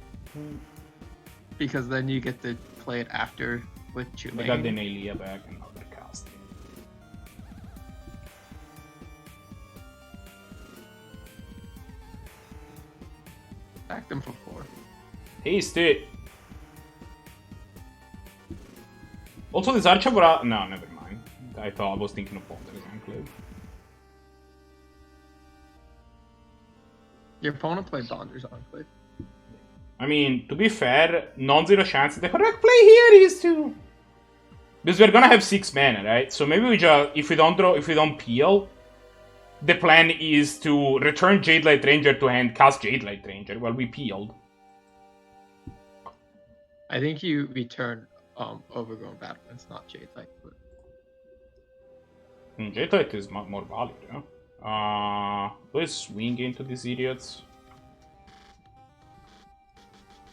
Because then you get to play it after with Chulane. We got the Aelia back and other casting. Back them for 4. Tasty! Also, this Archavora... No, never mind. I was thinking of Ponder's Enclave. Your opponent played Bonders Enclave. I mean, to be fair, non-zero chance. The correct play here is to... Because we're gonna have 6 mana, right? So maybe we just... If we don't peel, the plan is to return Jadelight Ranger to hand, cast Jadelight Ranger while we peeled. I think you return Overgrown Battlements, not Jadelight. But... Jadelight is more valid, yeah? Let's swing into these idiots.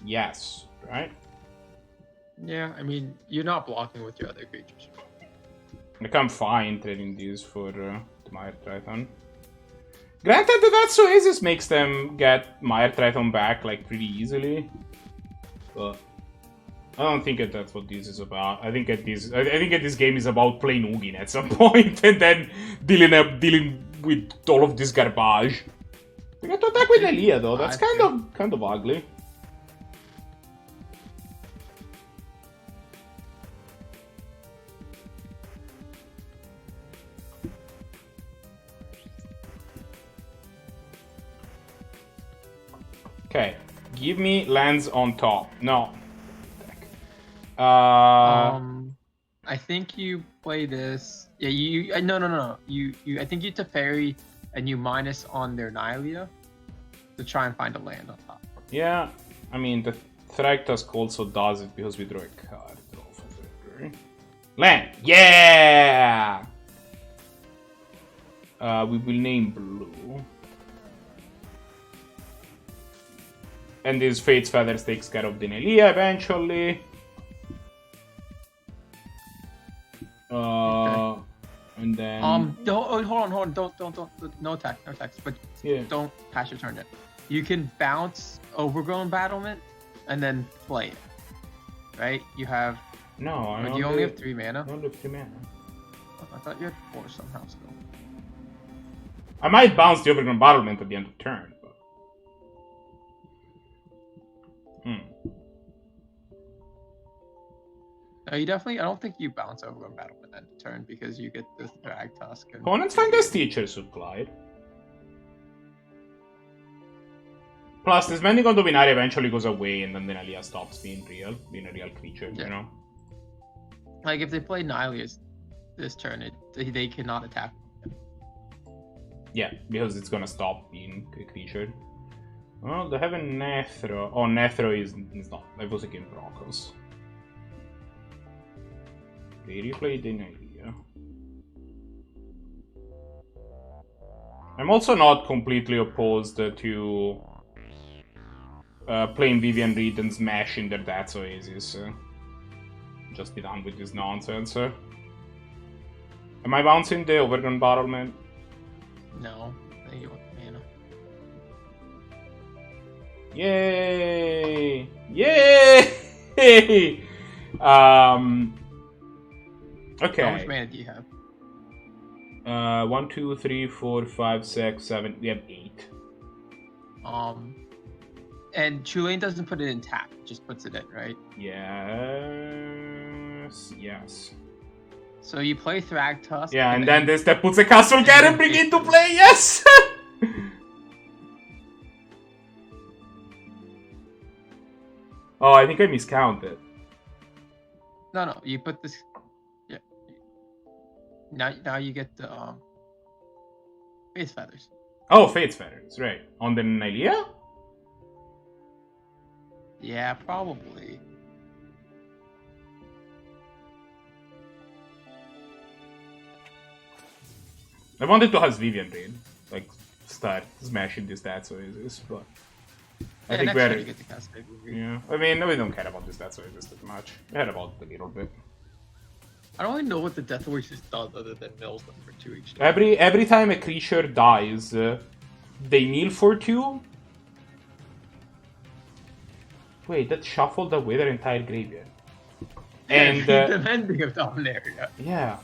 Yes, right? Yeah, I mean, you're not blocking with your other creatures. Like, I'm fine trading these for Mire Triton. Granted, the Vetsu Oasis makes them get Mire Triton back, like, pretty easily. But I don't think that's what this is about. I think this game is about playing Ugin at some point and then dealing with all of this garbage. We get to attack with Aelia though. That's kind of ugly. Okay, give me lands on top. No. I think you play this. Yeah, you. No. You. I think you Teferi and you minus on their Nihilea to try and find a land on top. Yeah, I mean the Thragtusk also does it because we draw a card. Land. Yeah. We will name blue. And this Fate's Feathers takes care of the Aelia eventually. Okay. And then... hold on. Don't, no attacks, but yeah. Don't pass your turn yet. You can bounce Overgrown Battlement and then play it. Right? You have... No, do you only have 3 mana? I only have 3 mana. I thought you had 4 somehow still. I might bounce the Overgrown Battlement at the end of the turn, but... No, you definitely... I don't think you bounce Overgrown Battlement at the turn because you get this Thragtusk. Opponents Fungus Teacher supplied. Plus, this Mending on Dominaria eventually goes away and then Aelia stops being a real creature, you know? Like, if they play Nihilea this turn, they cannot attack. Yeah, because it's gonna stop being a creature. Well, they have a Nethro. Oh, Nethro is not. That was against Broncos. They replayed the Aelia. I'm also not completely opposed to playing Vivian Reed and smashing their Death's Oasis. Just be done with this nonsense. Am I bouncing the Overgrown Battlement? No, I think you want mana. Yay! Yay! Okay. How much mana do you have? 1, 2, 3, 4, 5, 6, 7. We have 8. And Chulane doesn't put it in tap; just puts it in, right? Yes. So you play Thragtusk. Yeah, and then this that puts a Castle Garden Brig into play. Yes. Oh, I think I miscounted. No, you put this. Yeah. Now you get the face feathers. Oh, Fate's Feathers, right. On the Nylia? Yeah, probably. I wanted to have Vivian raid. Like, start smashing these stats oasis, but... I think next we're... turn you get the cascade. Yeah, I mean, we don't care about this stats oasis that much. We care about a little bit. I don't really know what the Death Oasis does other than mills them for 2 each turn. Every time a creature dies, they kneel for 2. Wait, that shuffled away their entire graveyard. And the ending of Dominaria. yeah,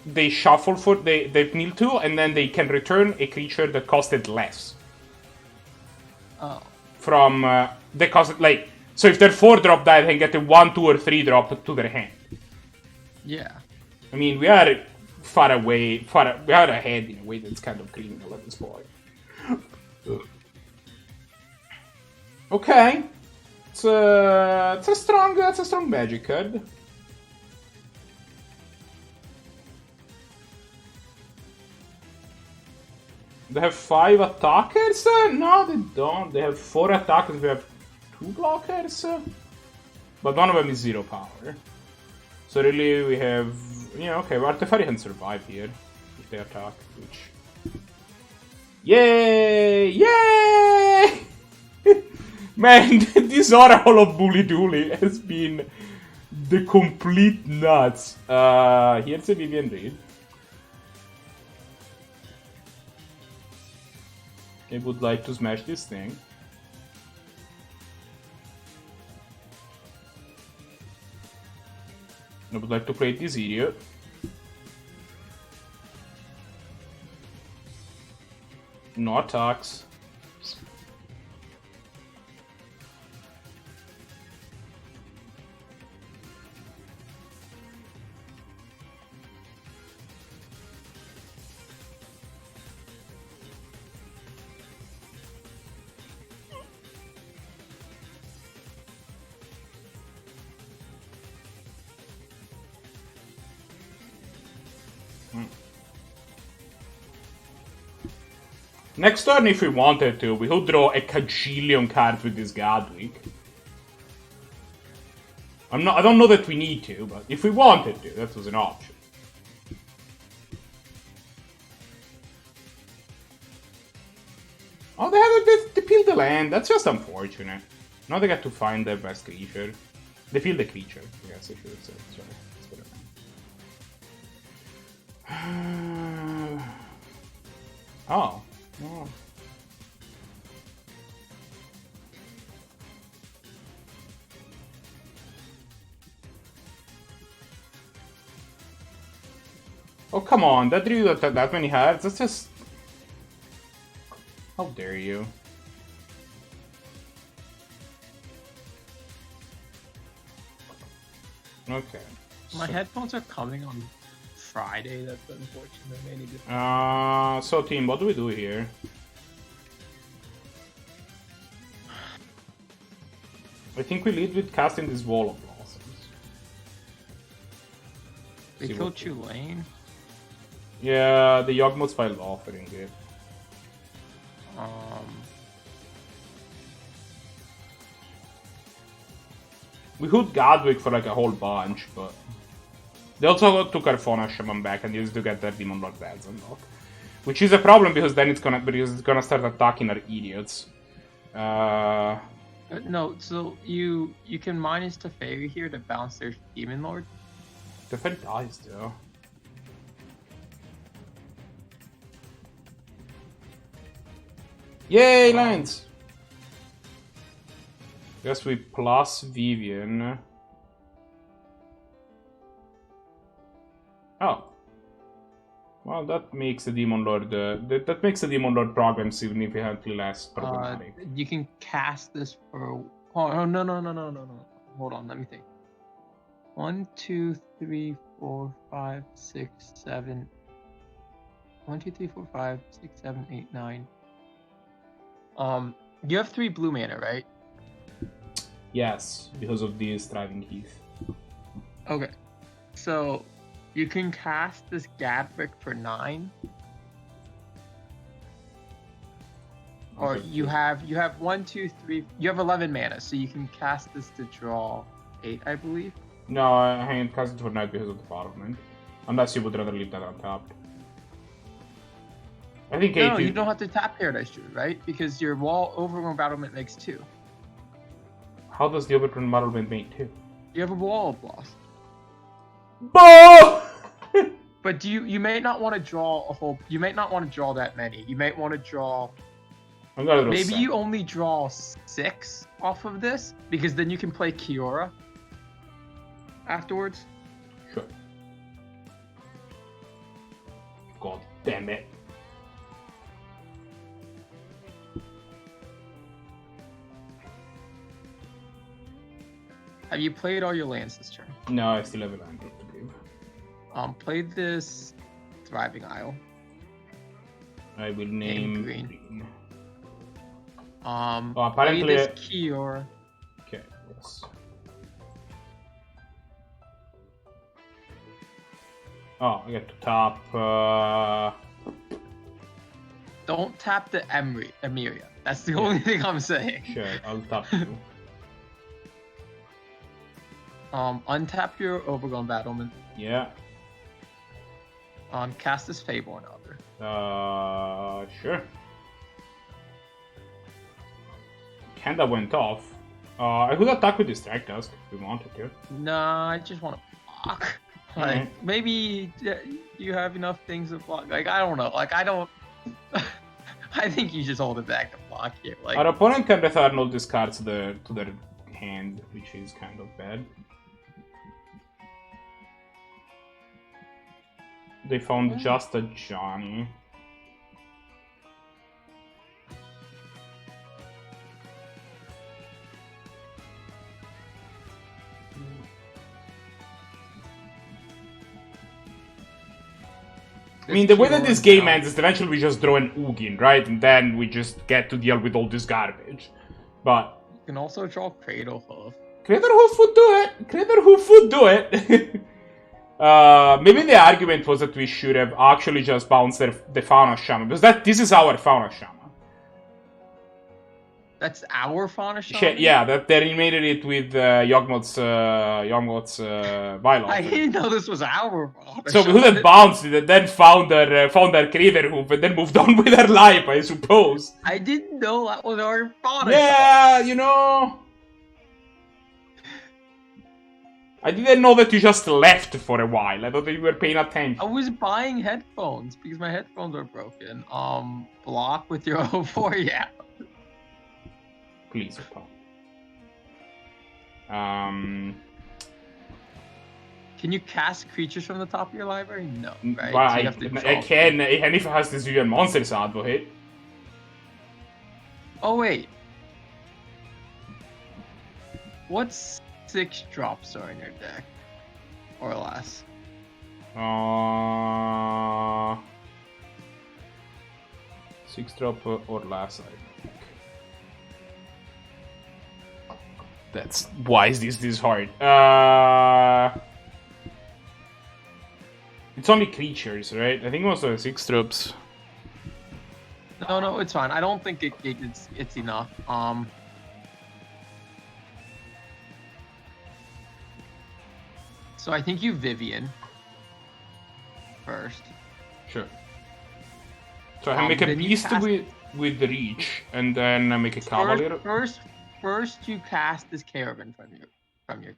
they shuffle for they kneel 2, and then they can return a creature that costed less. Oh. From the cost like. So if their 4-drop die, they can get a 1, 2, or 3-drop to their hand. Yeah. I mean, we are far away, we are ahead in a way that's kind of criminal at this point. Okay, it's a strong magic card. They have 5 attackers? No, they don't. They have 4 attackers. We have 2 blockers, but one of them is 0 power. So really, we have okay. Well, Artefari can survive here if they attack. Which, yay! Man, this Oracle of Bully Dooley has been the complete nuts. Here's a Vivian Reed. I would like to smash this thing. I would like to play this idiot. No attacks. Next turn, if we wanted to, we could draw a kajillion cards with this Godwig. I don't know that we need to, but if we wanted to, that was an option. Oh, they peel the land. That's just unfortunate. Now they got to find their best creature. They peel the creature, I guess I should have said. Sorry. Oh. Oh. Oh, come on. That drew that many hearts. That's just... How dare you? Okay. My headphones are coming on Friday. That's unfortunate. I need to... So team, what do we do here? I think we lead with casting this Wall of Blossoms. They killed Tulane? Yeah, the Yawgmoth's filed offering it. We could Godwig for like a whole bunch, but... They also took Carphona Shaman back and used to get their Demon Lord Bads unlocked. Which is a problem because then it's gonna start attacking our idiots. No, so you can minus Teferi here to bounce their Demon Lord. Teferi dies though. Yay, lands! Guess we plus Vivian. Oh. Well, that makes the Demon Lord that makes the Demon Lord problem significantly less problematic. You can cast this for... Oh, no. Hold on, let me think. 1, 2, 3, 4, 5, 6, 7... 1, 2, 3, 4, 5, 6, 7, 8, 9. You have 3 blue mana, right? Yes, because of this Thriving Heath. Okay. So you can cast this Gadrick for 9. Or Okay. you have 1, 2, 3. You have 11 mana, so you can cast this to draw 8, I believe. No, I can't cast it for night because of the Parliament. Unless you would rather leave that untapped. I think 8 No, you don't have to tap Paradise Druid, right? Because your wall Overgrown Battlement makes 2. How does the Overgrown Battlement make 2? You have a Wall of Blast. Bo! But you may not want to draw a whole. You may not want to draw that many. You might want to draw. I'm gonna draw Maybe 7. you only draw 6 off of this, because then you can play Kiora afterwards. Sure. God damn it. Have you played all your lands this turn? No, I still have a land to give. Play this Thriving Isle. I will name green. apparently Play this Kiora. Okay, yes. Oh, I get to tap. Don't tap the Emeria. That's the only thing I'm saying. Sure, I'll tap you. Untap your Overgrown Battlement. Yeah. Cast this Feyborn Elder. Sure. Kinda went off. I could attack with this Strike Tusk if we wanted to. Nah, I just want to block. Like, maybe you have enough things to block. Like, I don't know. Like, I don't. I think you just hold it back to block here. Like, Our opponent can return all these cards to their hand, which is kind of bad. They found just a Johnny. I mean, the way that this game ends is eventually we just draw an Ugin, right? And then we just get to deal with all this garbage. But you can also draw Cradle Hoof. Crater Hoof would do it. Crater Hoof would do it. Maybe the argument was that we should have actually just bounced the Fauna Shaman, because this is our Fauna Shaman. That's our Fauna Shaman? Yeah, they remade it with Yawgmoth's Vylon. I didn't know this was our Fauna So we Shaman. could have bounced it and then found our Crater Hoof and then moved on with our life, I suppose. I didn't know that was our Fauna Shaman. Yeah, you know. I didn't know that you just left for a while. I thought that you were paying attention. I was buying headphones because my headphones are broken. Block with your 04, yeah. Please, Tom. Can you cast creatures from the top of your library? No, right? Well, So you have to draw. I can, and if it has this Vivian Monsters Advocate. Oh, wait. What's 6 drops are in your deck? Or less? 6 drop or less, I think. That's why is this hard? It's only creatures, right? I think most of the 6 drops. No, it's fine. I don't think it's enough. So I think you Vivian first. Sure. So I make a then you beast cast- with reach, and then I make a cavalier. First you cast this Caravan from your.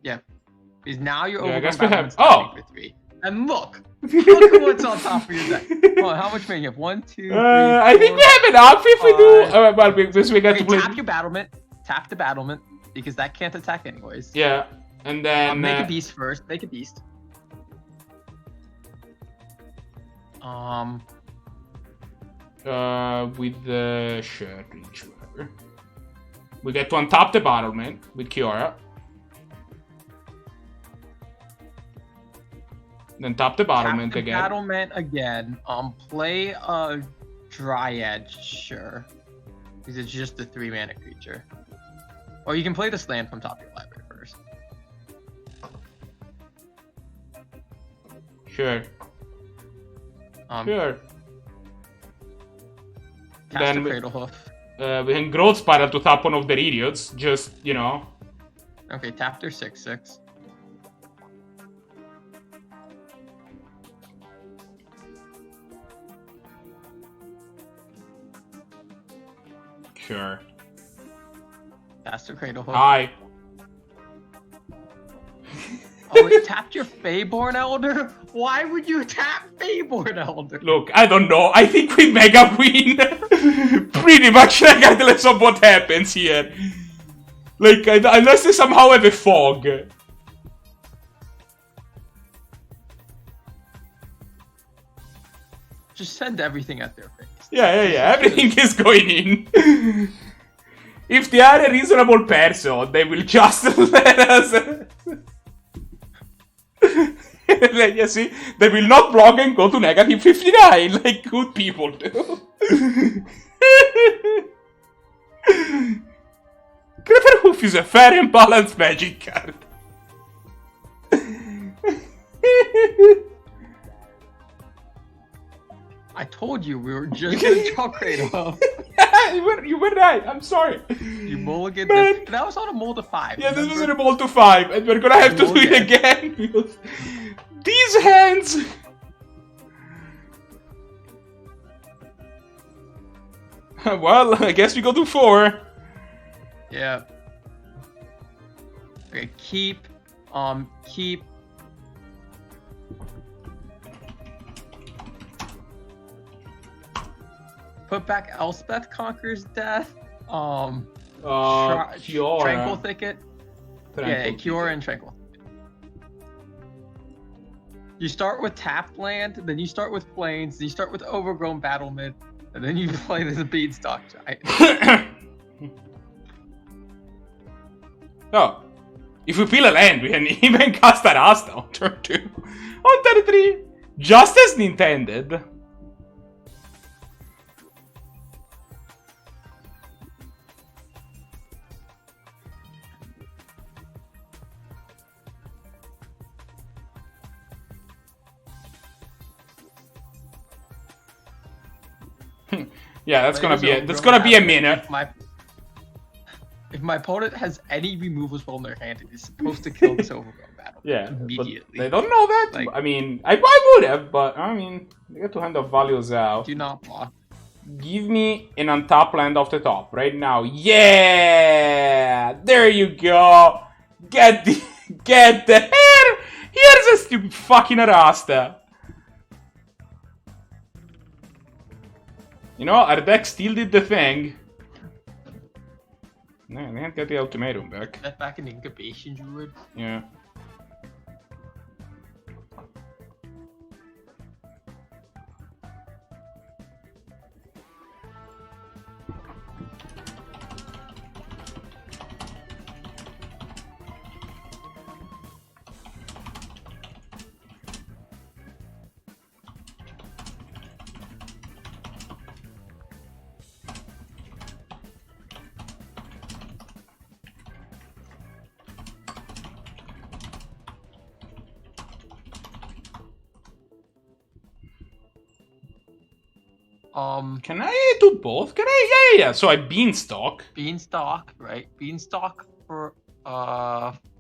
Yeah, because now you're Yeah, I over. guess we have. Oh, for 3. And look at what's on top of your deck. Oh, how much mana you have? 1, 2, 3. I think we have enough if we do. Well, because we got to play. Tap your battlement. Tap the battlement because that can't attack anyways. Yeah, and then Make a beast first. Make a beast. With the sure reach, whatever. We get to untap the battlement with Kiora. Then tap the battlement Tap the again. Battlement again. Play a Dryad, sure. Because it's just a 3-mana creature. Or you can play this land from top of your library first. Sure. Sure. Cast Then a Cradle Hoof. we can Growth Spiral to tap one of their idiots. Just, you know. Okay, tap their 6/6. Sure. Cast a Cradle Hoof. Hi. Oh, you tapped your Feyborn Elder? Why would you tap Feyborn Elder? Look, I don't know. I think we mega win. Pretty much regardless of what happens here. Like, unless they somehow have a fog. Just send everything at their face. Yeah. Everything is going in. If they are a reasonable person, they will just let us... Like, you see, they will not block and go to negative 59 like good people do. Greater Hoof is a fair and balanced magic card. I told you we were just gonna draw Cradle Hoof. Yeah, you were right. I'm sorry. You mulligan this. That was on a mull to 5. Yeah, this was a mull to 5, and we're gonna have to do it again. Because these hands. Well, I guess we go to 4. Yeah. Okay, keep. Put back Elspeth Conquers Death. Cure. Tranquil Thicket. Yeah, Cure and Tranquil. You start with tapped land, then you start with Plains, then you start with Overgrown Battlement, and then you play the Beanstalk Giant. Oh. If we peel a land, we can even cast a Rasta on turn 2. On turn 3. Just as intended. Yeah, that's gonna be a minute. If my opponent has any removal spell in their hand, it is supposed to kill this Overgrown Battle. Yeah, immediately. They don't know that. Like, I mean, I would have, but I mean, they get to hand off values out. Do not block. Give me an untapped land off the top right now. Yeah, there you go. Get the hair. Here's a stupid fucking Rasta. You know, our deck still did the thing. No, they can't get the ultimatum back. That back in Incubation Druid. Yeah. Can I do both? Can I? Yeah. So I Beanstalk. Beanstalk, right? Beanstalk for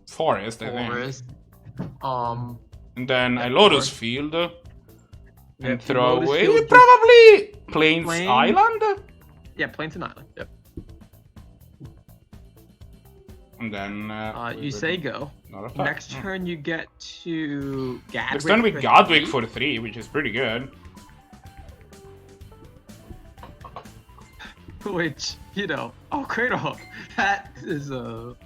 Forest, I think. Forest. And then I Lotus Field. And throw Lotus away Field probably Plains Island. Yeah, Plains and Island. Yep. And then you say go. Next turn you get to Gadwick. Next turn we Gadwick for 3, which is pretty good. Which, you know, oh, Cradle, that is a...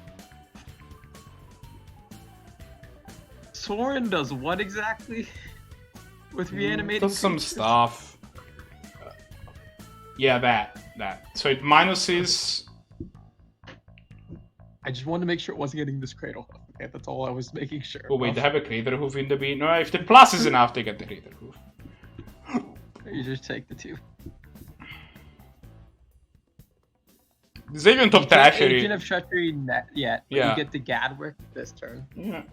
Soren does what exactly? With reanimating? Does some stuff. Yeah, that. So it minuses... I just wanted to make sure it wasn't getting this Cradle. Okay, that's all I was making sure. Oh wait, they have a Crater Hoof in the beat. No, if the plus is enough, they get the Crater Hoof. You just take the 2. This Agent of You can't Treachery. Agent of Treachery net yet. But Yeah. You get the Gadwick this turn. Yeah.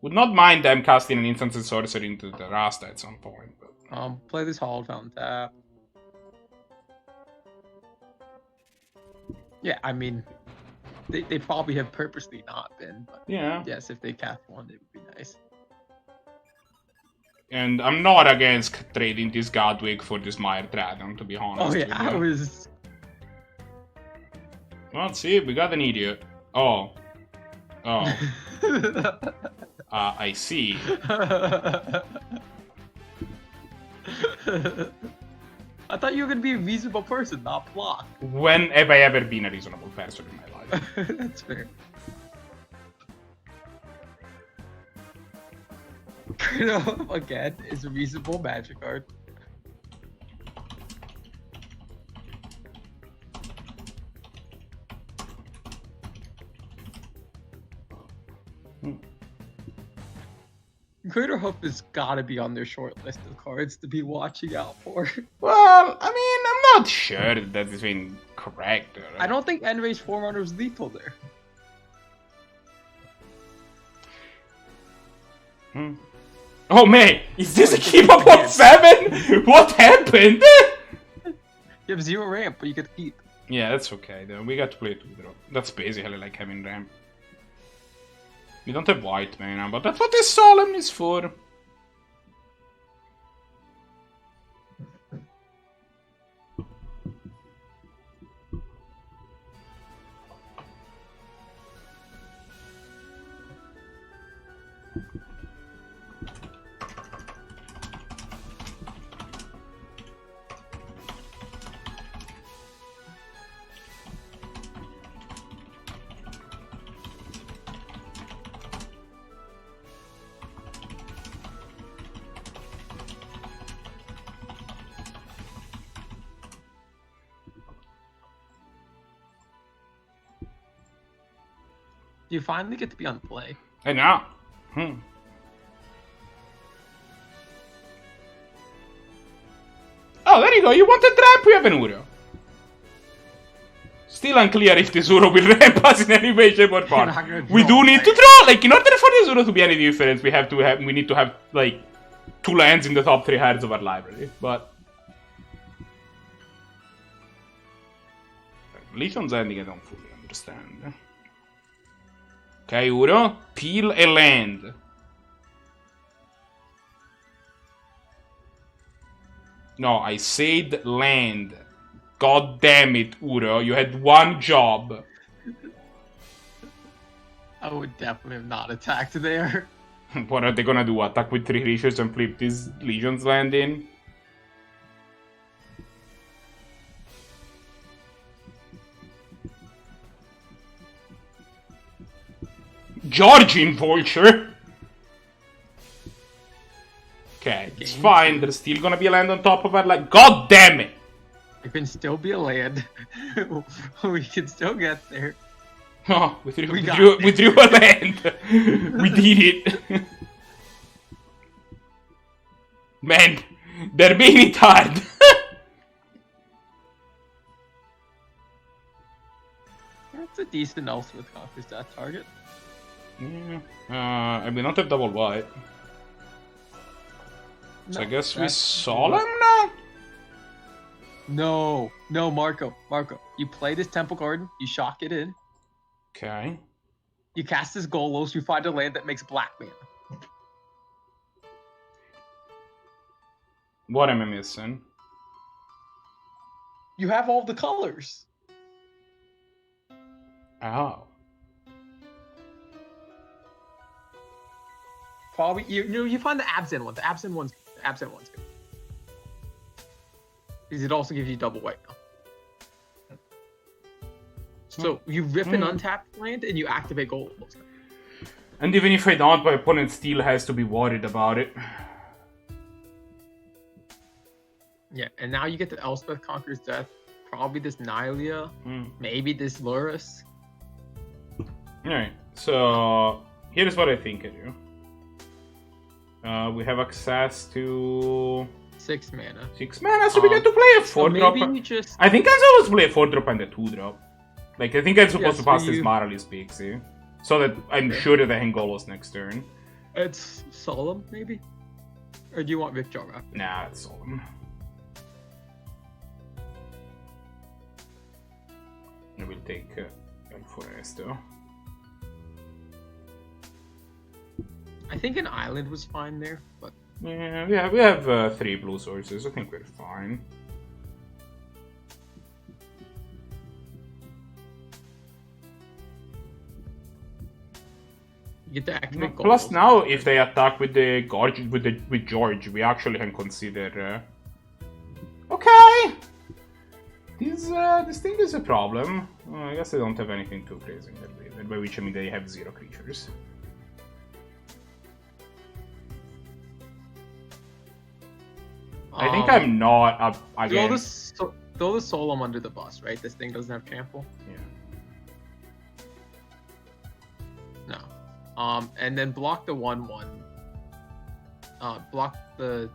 Would not mind them casting an instant sorcery into the Rasta at some point. But... Play this Hall on tap. Yeah, I mean, they probably have purposely not been. But yeah. yes, if they cast one, it would be nice. And I'm not against trading this Gadwig for this Mire Dragon, to be honest. Oh yeah, I was. Well, see, we got an idiot. Oh. Oh. I see. I thought you were gonna be a reasonable person, not block. When have I ever been a reasonable person in my life? That's fair. Again, is a reasonable magic card. Greater Hope has got to be on their short list of cards to be watching out for. Well, I mean, I'm not sure that is being correct. Or... I don't think Enray's Forerunner is lethal there. Oh man, is this a keep up on 7? What happened? You have 0 ramp, but you get to keep. Yeah, that's okay though. We got to play it with draw. That's basically like having ramp. We don't have white mana, but that's what this Solemn is for. You finally get to be on play. Hey now. Oh, there you go. You want a trap? We have an Uro. Still unclear if this Uro will ramp us in any way, shape, or form. We do need to draw. Like, in order for this Uro to be any difference, we need to have like 2 lands in the top 3 cards of our library. But Legion's ending, I don't fully understand. Okay, Uro, peel a land. No, I said land. God damn it, Uro, you had one job. I would definitely have not attacked there. What are they gonna do? Attack with 3 creatures and flip this Legion's land in? Georgian Vulture? Okay, it's fine. There's still gonna be a land on top of it. Like, god damn it! There can still be a land. We can still get there. Oh, we drew a land. We did it. Man, they're making it hard. That's a decent Elspeth conquers that target. Yeah. And we don't have double white. So I guess we Solemn now? No, Marco. You play this Temple Garden, you shock it in. Okay. You cast this Golos, you find a land that makes black mana. What am I missing? You have all the colors. Oh. Probably you find the Absent one. The Absent one's good. Because it also gives you double white now. So you rip an untapped land and you activate Golos. And even if I don't, my opponent still has to be worried about it. Yeah, and now you get the Elspeth Conquers Death. Probably this Nylea. Maybe this Lurrus. Alright, so here's what I think I do. We have access to 6 mana. 6 mana, so we get to play a 4-drop. Maybe you just... I think I'm supposed to play a 4-drop and a 2-drop. Like, I think I'm supposed to pass this Marley's Pixie. So that I'm sure that I can Golos next turn. It's Solemn, maybe? Or do you want Victor after? Nah, it's Solemn. I will take Foresto. I think an island was fine there, but... Yeah, we have 3 blue sources. I think we're fine. You get to activate plus now, if they attack with the Gorge, with George, we actually can consider... Okay! This thing is a problem. I guess they don't have anything too crazy in their way, by which I mean they have 0 creatures. I think I'm not up again. Throw the Solemn under the bus, right? This thing doesn't have trample. Yeah. No. And then block the 1/1. Block the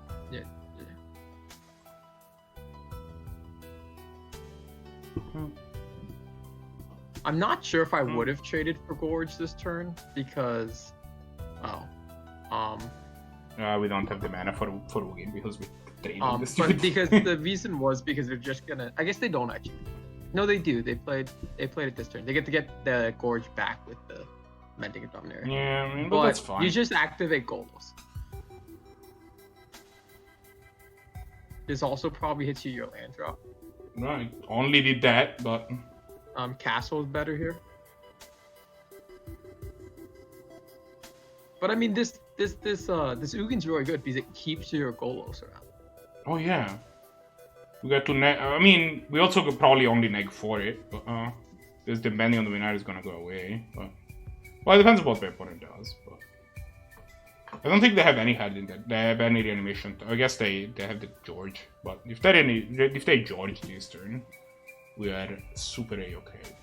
I'm not sure if I would have traded for Gorge this turn because we don't have the mana for Ugin because we traded this. But because the reason was because they're just gonna. I guess they don't actually. No, they do. They played it this turn. They get to get the Gorge back with the Mending of Dominaria. Yeah, I mean, but that's fine. You just activate Golos. This also probably hits you your land drop. Right. Only did that, but Castle is better here. But I mean, this Ugin's really good because it keeps your Golos around. Oh yeah. We got to I mean, we also could probably only neg for it, but this depending on the winner is gonna go away. But well, it depends on what the opponent does. But I don't think they have any hand in that. They have any reanimation. I guess they have the George. But if they George this turn, we are super A-okay.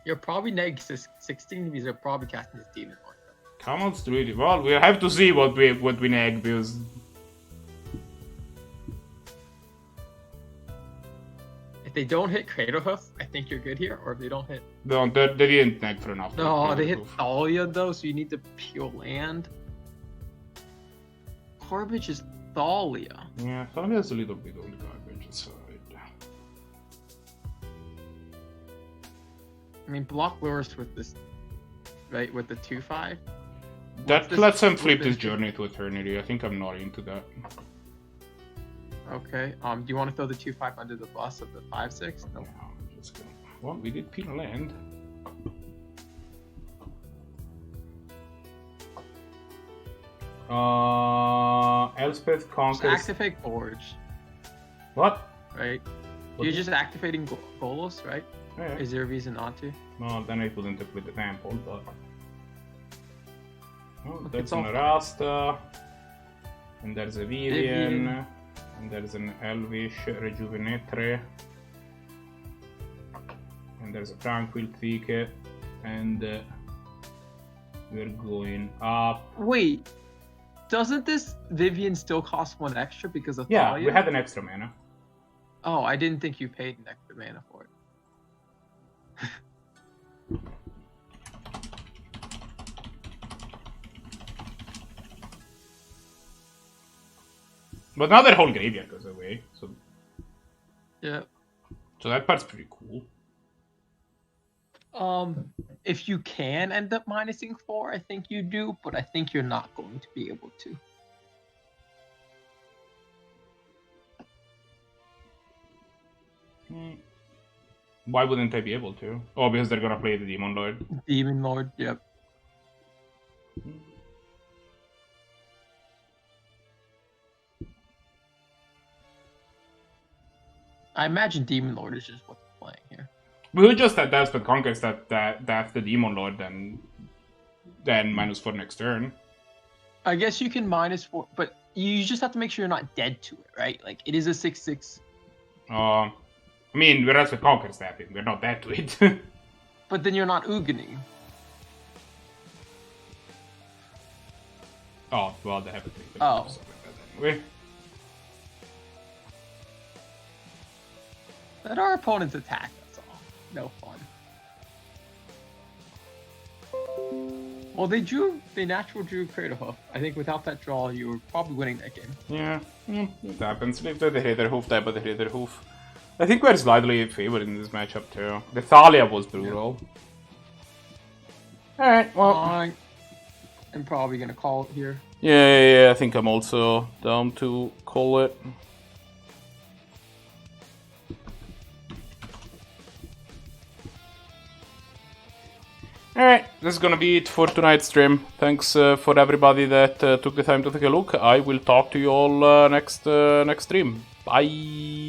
You're probably neg 16 because you're probably casting this Demon Lord. Come on, Druid. Well, we have to see what we neg because. If they don't hit Cradlehoof, I think you're good here. Or if they don't hit... No, they didn't neg for enough. No, they hit Thalia though, so you need to peel land. Garbage is Thalia. Yeah, Thalia is a little bit on the garbage side. I mean, block lures with this, right? With the 2/5. That lets them flip this Journey to Eternity. I think I'm not into that. Okay. Do you want to throw the 2/5 under the bus of the 5/6? No. Yeah, I'm just gonna... Well, we did peel land. Elspeth conquers. Just activate Gorge. What? Right. You're just activating Golos, right? Yeah. Is there a reason not to? No, then I couldn't have with the temple, but. Oh, Look, that's an Arasta. And there's a Vivian. And there's an Elvish Rejuvenatre. And there's a Tranquil Thicket. And we're going up. Wait. Doesn't this Vivian still cost 1 extra because of Yeah, Thalia? we had an extra mana. Oh, I didn't think you paid an extra mana for it. But now their whole graveyard goes away, so... Yeah. So that part's pretty cool. If you can end up minusing 4, I think you do, but I think you're not going to be able to. Why wouldn't I be able to? Oh, because they're gonna play the Demon Lord. Demon Lord, yep. I imagine Demon Lord is just what's playing here. We would just that Elspeth conquers that the Demon Lord, then -4 next turn. I guess you can -4, but you just have to make sure you're not dead to it, right? Like, it is a 6/6. I mean, we're Elspeth conquers that thing. We're not dead to it. But then you're not Uganing. Oh, well, they have a thing. Oh. we? Let our opponents attack, that's all. No fun. Well, they natural drew Crater Hoof. I think without that draw, you were probably winning that game. Yeah, it happens. If they hit their hoof, they hit their hoof. I think we're slightly favored in this matchup too. The Thalia was brutal. Yeah. Alright, well. I'm probably gonna call it here. Yeah, I think I'm also down to call it. Alright, this is gonna be it for tonight's stream. Thanks for everybody that took the time to take a look. I will talk to you all next stream. Bye!